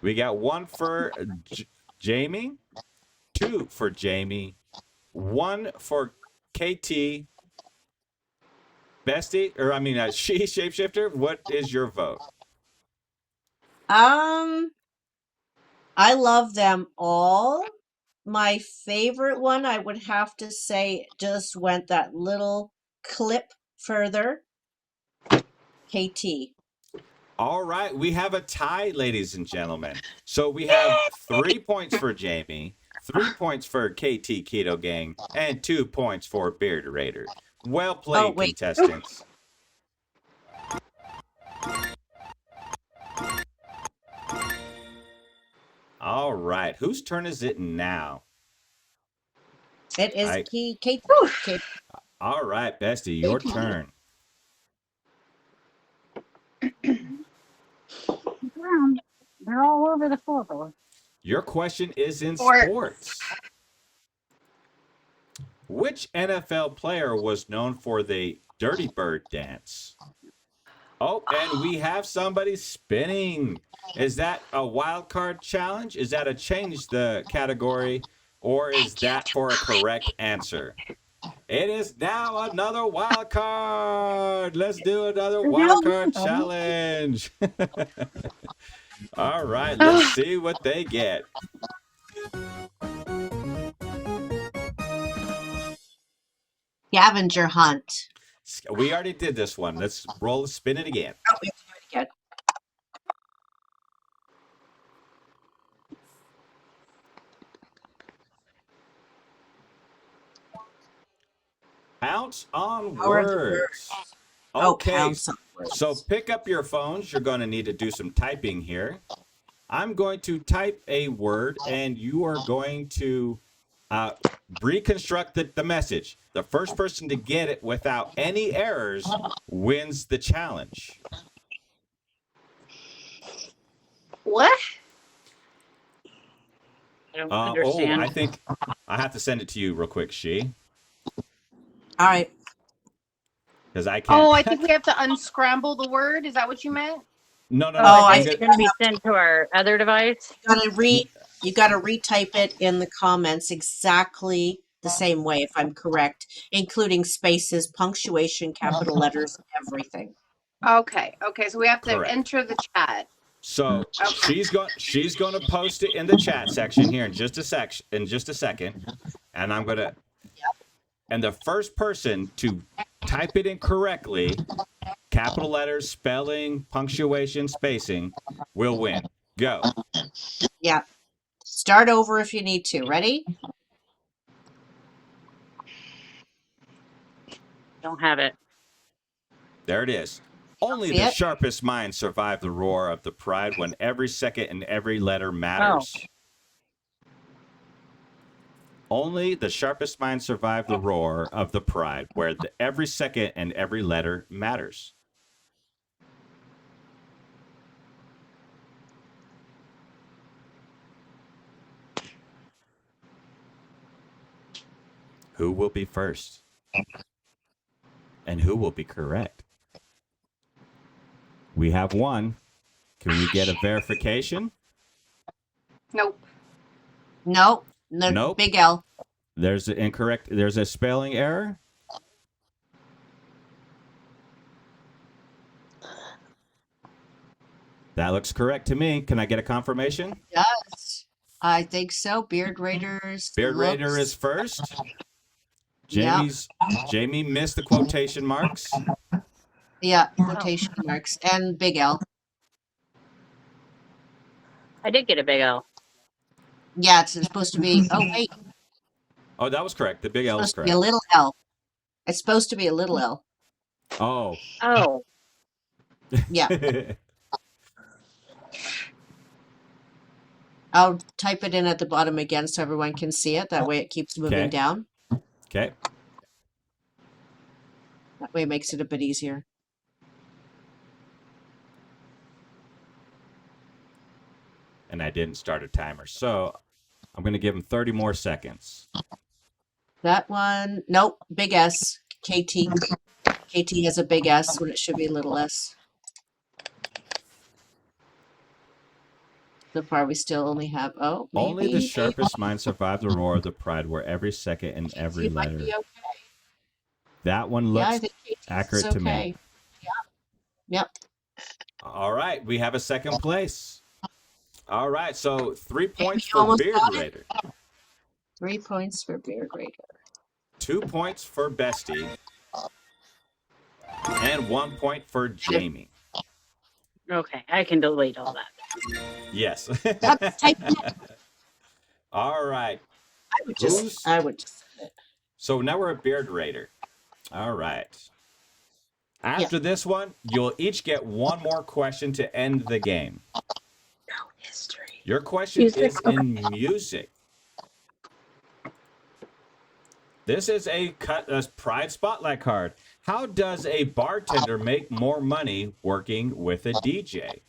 We got 1 for Jamie, 2 for Jamie, 1 for KT. Bestie, she shapeshifter. What is your vote? I love them all. My favorite one, I would have to say, just went that little clip further. KT. All right, we have a tie, ladies and gentlemen. So we have 3 points for Jamie, 3 points for KT Keto Gang, and 2 points for Beard Raider. Well played, wait. contestants. All right, whose turn is it now? It is I- KT. All right, Bestie, your turn. Brown. They're all over the floor. Your question is in Sports. sports. Which NFL player was known for the Dirty Bird dance? Oh, and we have somebody spinning. Is that a wild card challenge? Is that a change the category? Or is that for a correct answer? It is now another wild card. Let's do another wild card challenge. All right, let's see what they get. Scavenger hunt. We already did this one. Let's spin it again. Oh, we have to do it again. Pounce on Power of the words. Oh, Okay, pounce on words. so pick up your phones. You're going to need to do some typing here. I'm going to type a word, and you are going to reconstruct the message. The first person to get it without any errors wins the challenge. What? I don't Oh, understand. I think I have to send it to you real quick, All right. because I can't. Oh, I think we have to unscramble the word. Is that what you meant? No. Oh, I I'm think It's going to be sent to our other device. You gotta retype it in the comments exactly the same way, if I'm correct, including spaces, punctuation, capital letters, everything. Okay. So we have to Correct. enter the chat. So she's going to post it in the chat section here in just a second, and I'm going to. And the first person to type it in correctly, capital letters, spelling, punctuation, spacing, will win. Go. Yeah. Start over if you need to. Ready? Don't have it. There it is. Only See the it? sharpest minds survive the roar of the pride when every second and every letter matters. Only the sharpest minds survive the roar of the pride where every second and every letter matters. Who will be first? And who will be correct? We have one. Can we get a verification? Nope. Nope. No, Nope. Big L. There's an incorrect. There's a spelling error. That looks correct to me. Can I get a confirmation? Yes. I think so. Beard Raiders. Beard Raider looks- is first. Yeah. Jamie missed the quotation marks. Yeah, quotation marks. And Big L. I did get a big L. Yeah, it's supposed to be. Oh, wait. Oh, that was correct. The big It's L was supposed to be a correct. little L. It's supposed to be a little L. Oh. Oh, Yeah. I'll type it in at the bottom again so everyone can see it. That way it keeps moving Okay. down. Okay. That way it makes it a bit easier. And I didn't start a timer. So I'm going to give him 30 more seconds. That one, nope, big S. KT. KT has a big S when it should be a little s. So far, we still only have, oh, maybe. Only the sharpest mind survive the roar of the pride where every second and every It might letter. be okay. That one Yeah, I looks think KT's accurate to me. okay. Yeah. Yep. All right. We have a second place. All right. So 3 points you for almost Beard got it. Raider. 3 points for Beard Raider. 2 points for Bestie. And 1 point for Jamie. okay. I can delete all that. Yes. Yep, type it. All right. I would just Who's- send it. So now we're at Beard Raider. All right. After this one, you'll each get one more question to end the game. No history. Your question Music, is in music. This is a Pride Spotlight card. How does a bartender make more money working with a DJ?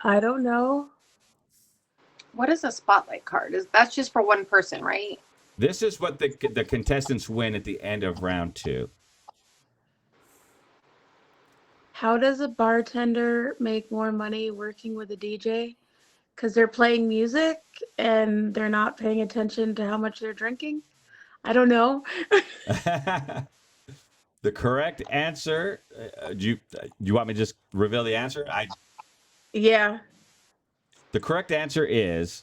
I don't know. What is a spotlight card? That's just for one person, right? This is what the contestants win at the end of round 2. How does a bartender make more money working with a DJ? Because they're playing music and they're not paying attention to how much they're drinking. I don't know. The correct answer. Do you want me to just reveal the answer? Yeah. The correct answer is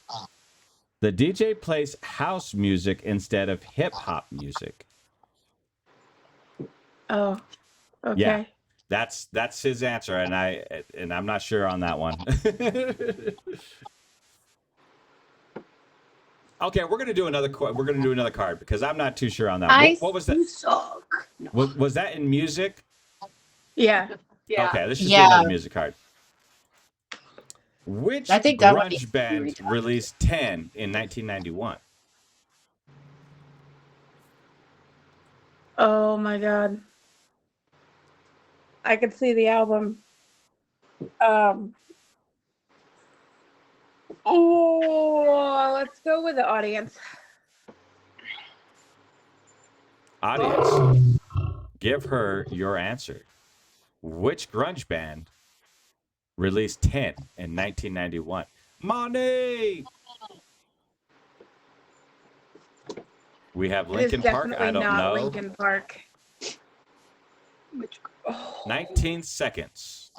the DJ plays house music instead of hip hop music. Oh. Okay. Yeah. That's his answer, and I'm not sure on that one. Okay, we're gonna do another card because I'm not too sure on that. What was that? You suck. No. Was that in music? Yeah. Yeah. Okay, let's just do Yeah. another music card. Which I think that would be grunge band released 10 in 1991? Oh my God. I could see the album. Oh, let's go with the audience. Audience, give her your answer. Which grunge band released 10 in 1991? Money! We have Linkin it is Park. definitely I don't not know. Linkin Park. 19 seconds.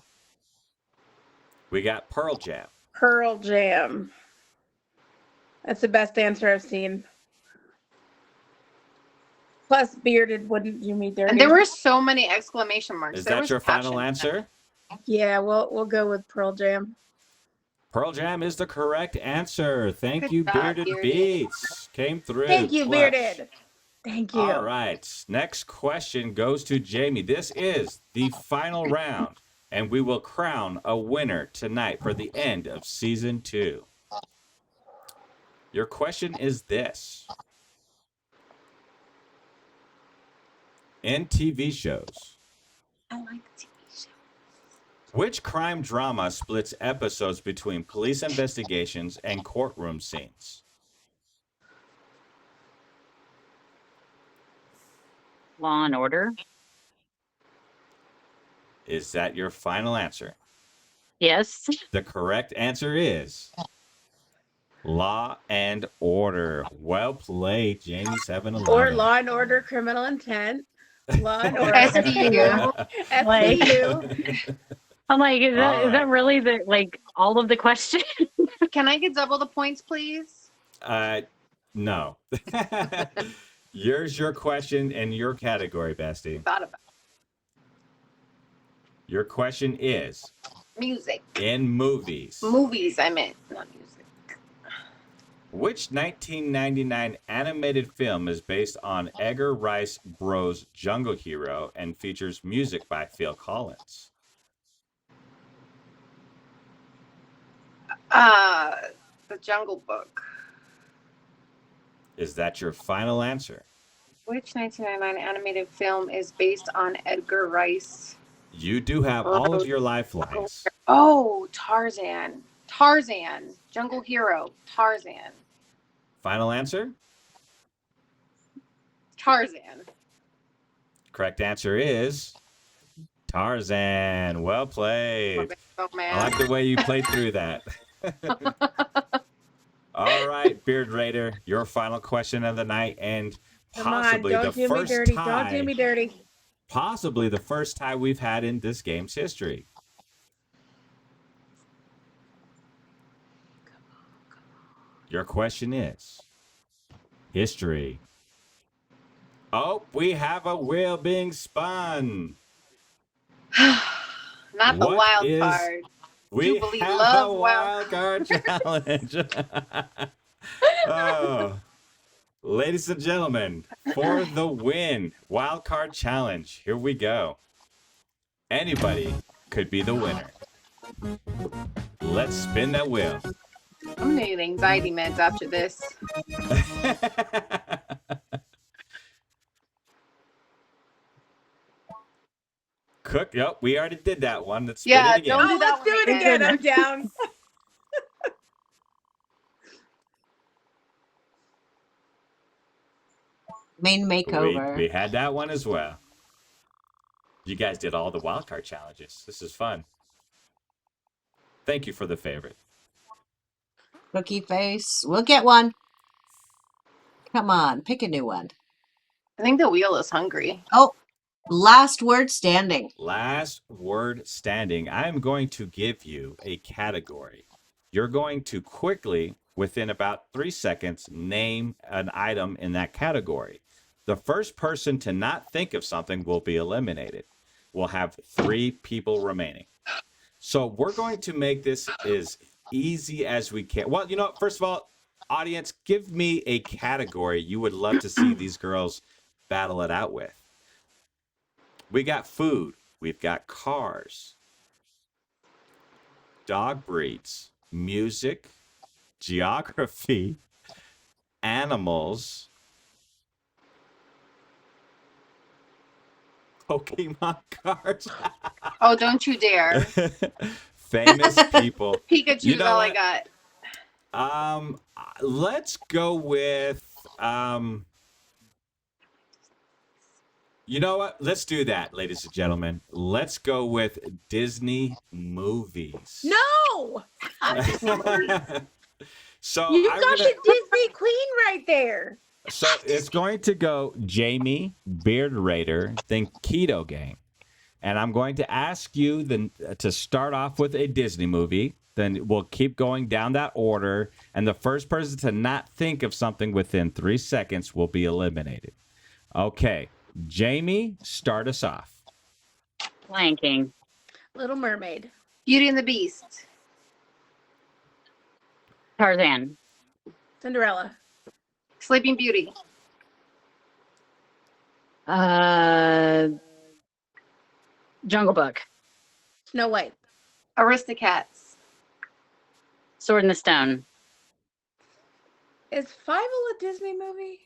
We got Pearl Jam. Pearl Jam. That's the best answer I've seen. Plus, bearded wouldn't do me dirty. And there were so many exclamation marks. Is There that was your final passion. answer? Yeah, we'll go with Pearl Jam. Pearl Jam is the correct answer. Thank Good you, job, Bearded Bearded. Beats. Came through. Thank you, clutch. bearded. Thank you. All right. Next question goes to Jamie. This is the final round, and we will crown a winner tonight for the end of season 2. Your question is this. In TV shows, I like TV shows. which crime drama splits episodes between police investigations and courtroom scenes? Law and Order. Is that your final answer? Yes. The correct answer is Law and Order. Well played, Jamie 711. Or Law and Order Criminal Intent. Law and Order SVU. SVU. I'm like, is All that right. really all of the question? Can I get double the points, please? No. Here's your question and your category, Bestie. Thought about Your question is music. in movies. Movies, I meant, not music. Which 1999 animated film is based on Edgar Rice Bros' Jungle Hero and features music by Phil Collins? The Jungle Book. Is that your final answer? Which 1999 animated film is based on Edgar Rice? You do have all of your lifelines. Oh, Tarzan. Tarzan. Jungle Hero. Tarzan. Final answer? Tarzan. Correct answer is Tarzan. Well played. Oh, I man. like the way you played through that. All right, Beard Raider, your final question of the night, and Come on, possibly don't the do me first dirty. Don't do me tie, dirty. possibly the first tie we've had in this game's history. Your question is history. Oh, we have a wheel being spun. Not the What wild is- card. We Jubilee have love a wild card challenge. Oh, ladies and gentlemen, for the win, wild card challenge. Here we go. Anybody could be the winner. Let's spin that wheel. I'm gonna need anxiety meds after this. Cook. Yep, we already did that one. Let's spin Yeah, it again. don't do Oh, that let's do one it again. I'm down. Main makeover. We had that one as well. You guys did all the wild card challenges. This is fun. Thank you for the favorite. Cookie face. We'll get one. Come on, pick a new one. I think the wheel is hungry. Oh, last word standing. Last word standing. I am going to give you a category. You're going to quickly, within about 3 seconds, name an item in that category. The first person to not think of something will be eliminated. We'll have 3 people remaining. So we're going to make this as easy as we can. Well, first of all, audience, give me a category you would love to see these girls battle it out with. We got food. We've got cars, dog breeds, music, geography, animals, Pokemon cards, Oh, don't you dare. famous people. Pikachu's You know all I what? got. Let's go with you know what? Let's do that, ladies and gentlemen. Let's go with Disney movies. No, So you I'm got gonna, the Disney Queen right there. so it's going to go Jamie, Beard Raider, then Keto Gang. And I'm going to ask you to start off with a Disney movie. Then we'll keep going down that order. And the first person to not think of something within 3 seconds will be eliminated. Okay. Jamie, start us off. Blanking. Little Mermaid. Beauty and the Beast. Tarzan. Cinderella. Sleeping Beauty. Jungle Book. Snow White. Aristocats. Sword in the Stone. Is Fievel a Disney movie?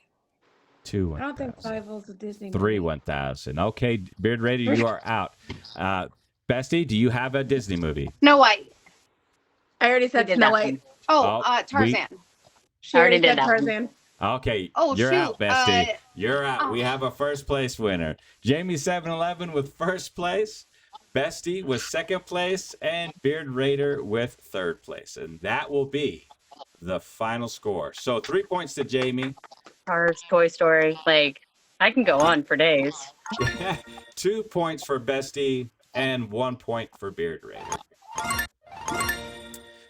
2 I don't think 1,000. Fievel's a Disney 3 movie. 1,000. Okay, Beard Raider, you are out. Bestie, do you have a Disney movie? Snow White. I already We said did Snow that White. Oh, Oh, Tarzan. She already already did said that one. Tarzan. Okay, Oh, you're shoot. out, Bestie. Uh, You're out. We oh. have a first place winner. Jamie 711 with first place, Bestie with second place, and Beard Raider with third place. And that will be the final score. So 3 points to Jamie, Cars, Toy Story. Like, I can go on for days. 2 points for Bestie, and 1 point for Beard Raider.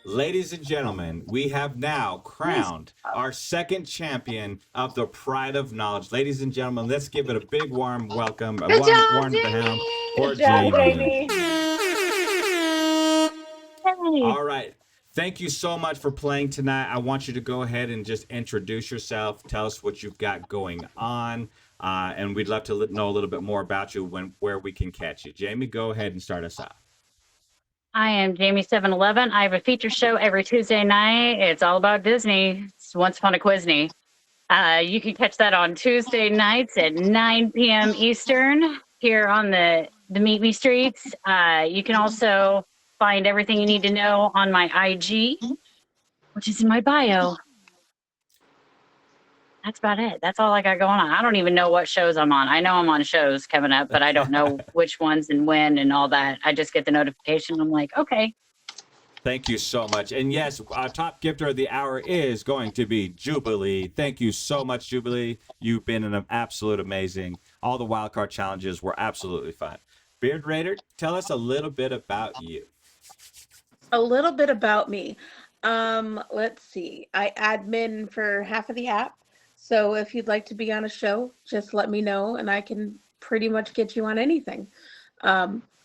Ladies and gentlemen, we have now crowned our second champion of the Pride of Knowledge. Ladies and gentlemen, let's give it a big warm welcome. Good job, warm to the helm for Good job, Jamie. Jamie. All right. Thank you so much for playing tonight. I want you to go ahead and just introduce yourself. Tell us what you've got going on. And we'd love to know a little bit more about you where we can catch you. Jamie, go ahead and start us off. I am Jamie 711. I have a feature show every Tuesday night. It's all about Disney. It's Once Upon a Quizney. You can catch that on Tuesday nights at 9 p.m. Eastern here on the Meet Me Streets. You can also find everything you need to know on my IG, which is in my bio. That's about it. That's all I got going on. I don't even know what shows I'm on. I know I'm on shows coming up, but I don't know which ones and when and all that. I just get the notification. I'm like, okay. Thank you so much. And yes, our top gifter of the hour is going to be Jubilee. Thank you so much, Jubilee. You've been an absolute amazing. All the wildcard challenges were absolutely fun. Beard Raider, tell us a little bit about you. A little bit about me. Let's see. I admin for half of the app. So if you'd like to be on a show, just let me know and I can pretty much get you on anything.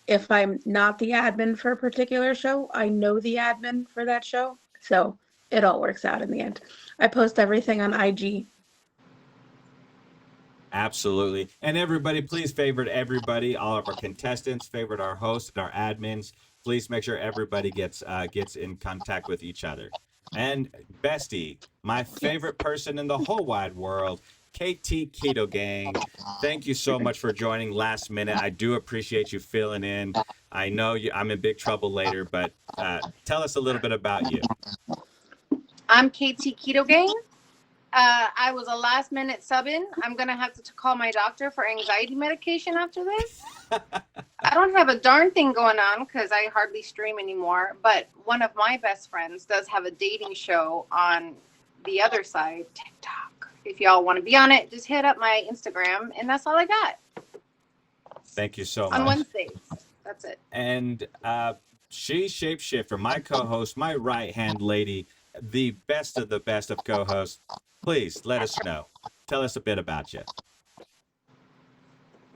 If I'm not the admin for a particular show, I know the admin for that show. So it all works out in the end. I post everything on IG. Absolutely. And everybody, please favorite everybody. All of our contestants, favorite our hosts and our admins. Please make sure everybody gets in contact with each other. And Bestie, my favorite person in the whole wide world, KT Keto Gang, thank you so much for joining last minute. I do appreciate you filling in. I know I'm in big trouble later, but tell us a little bit about you. I'm KT Keto Gang. I was a last minute sub in. I'm going to have to call my doctor for anxiety medication after this. I don't have a darn thing going on because I hardly stream anymore. But one of my best friends does have a dating show on the other side, TikTok. If y'all want to be on it, just hit up my Instagram. And that's all I got. Thank you so much. On Wednesdays. That's it. And she Shapeshifter, my co-host, my right-hand lady, the best of co-hosts. Please let us know. Tell us a bit about you.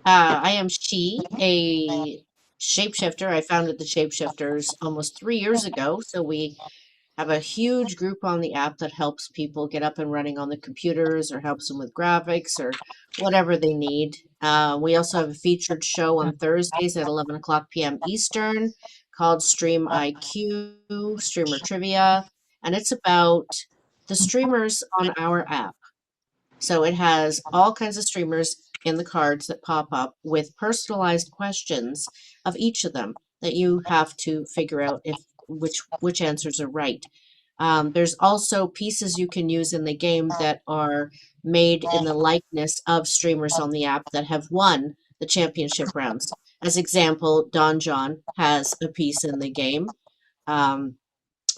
I am a shapeshifter. I founded the Shapeshifters almost 3 years ago. So we have a huge group on the app that helps people get up and running on the computers or helps them with graphics or whatever they need. We also have a featured show on Thursdays at 11 o'clock p.m. Eastern called Stream IQ, Streamer Trivia. And it's about the streamers on our app. So it has all kinds of streamers in the cards that pop up with personalized questions of each of them that you have to figure out if which answers are right. There's also pieces you can use in the game that are made in the likeness of streamers on the app that have won the championship rounds. As example, Don John has a piece in the game.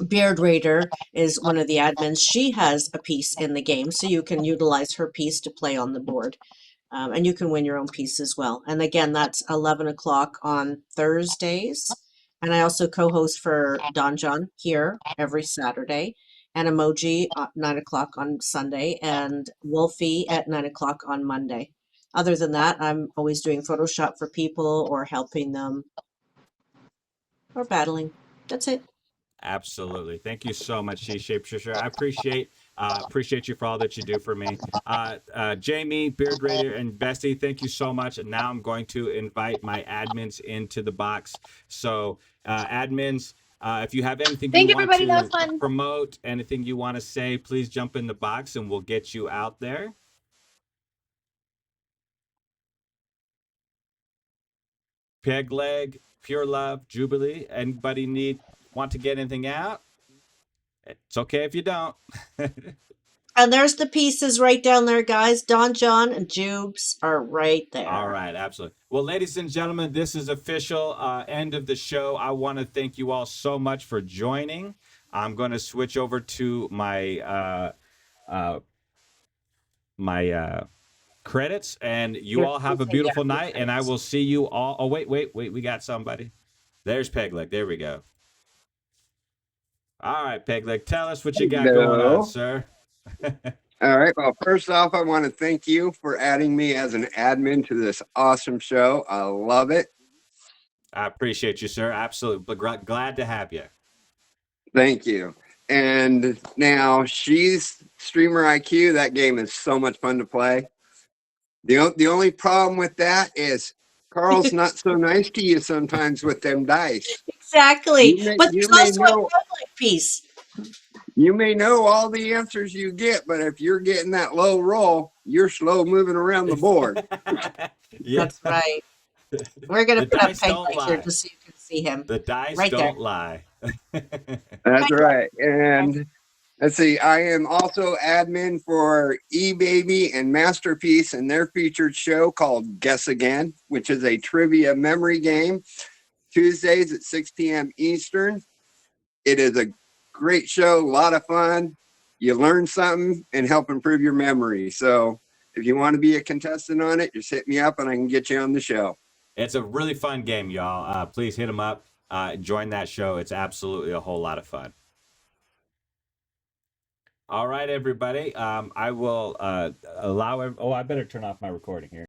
Beard Raider is one of the admins. She has a piece in the game, so you can utilize her piece to play on the board. And you can win your own piece as well. And again, that's 11 o'clock on Thursdays. And I also co-host for Don John here every Saturday, and Emoji at 9 o'clock on Sunday, and Wolfie at 9 o'clock on Monday. Other than that, I'm always doing Photoshop for people or helping them or battling. That's it. Absolutely. Thank you so much, Shapeshifter. I appreciate you for all that you do for me. Jamie, Beard Raider, and Bessie, thank you so much. And now I'm going to invite my admins into the box. So, admins, if you have anything you want to promote, anything you want to say, please jump in the box and we'll get you out there. Peg Leg, Pure Love, Jubilee, anybody want to get anything out? It's okay if you don't. And there's the pieces right down there, guys. Don John and Jubes are right there. All right, absolutely. Well, ladies and gentlemen, this is official end of the show. I want to thank you all so much for joining. I'm going to switch over to my credits, and you all have a beautiful night, and I will see you all. Oh, wait, we got somebody. There's Pegleg. There we go. All right, Pegleg, tell us what you got going on, sir. All right. Well, first off, I want to thank you for adding me as an admin to this awesome show. I love it. I appreciate you, sir. Absolutely. Glad to have you. Thank you. And now she's Streamer IQ. That game is so much fun to play. The only problem with that is Carl's not so nice to you sometimes with them dice. Exactly. But there's also a public piece. You may know all the answers you get, but if you're getting that low roll, you're slow moving around the board. Yeah. That's right. We're going to put up Peg here just so you can see him. The dice right don't there. lie. That's right. And let's see, I am also admin for eBaby and Masterpiece and their featured show called Guess Again, which is a trivia memory game, Tuesdays at 6 p.m. Eastern. It is a great show, a lot of fun. You learn something and help improve your memory. So if you want to be a contestant on it, just hit me up and I can get you on the show. It's a really fun game, y'all. Please hit them up. Join that show. It's absolutely a whole lot of fun. All right, everybody. I will allow. I better turn off my recording here.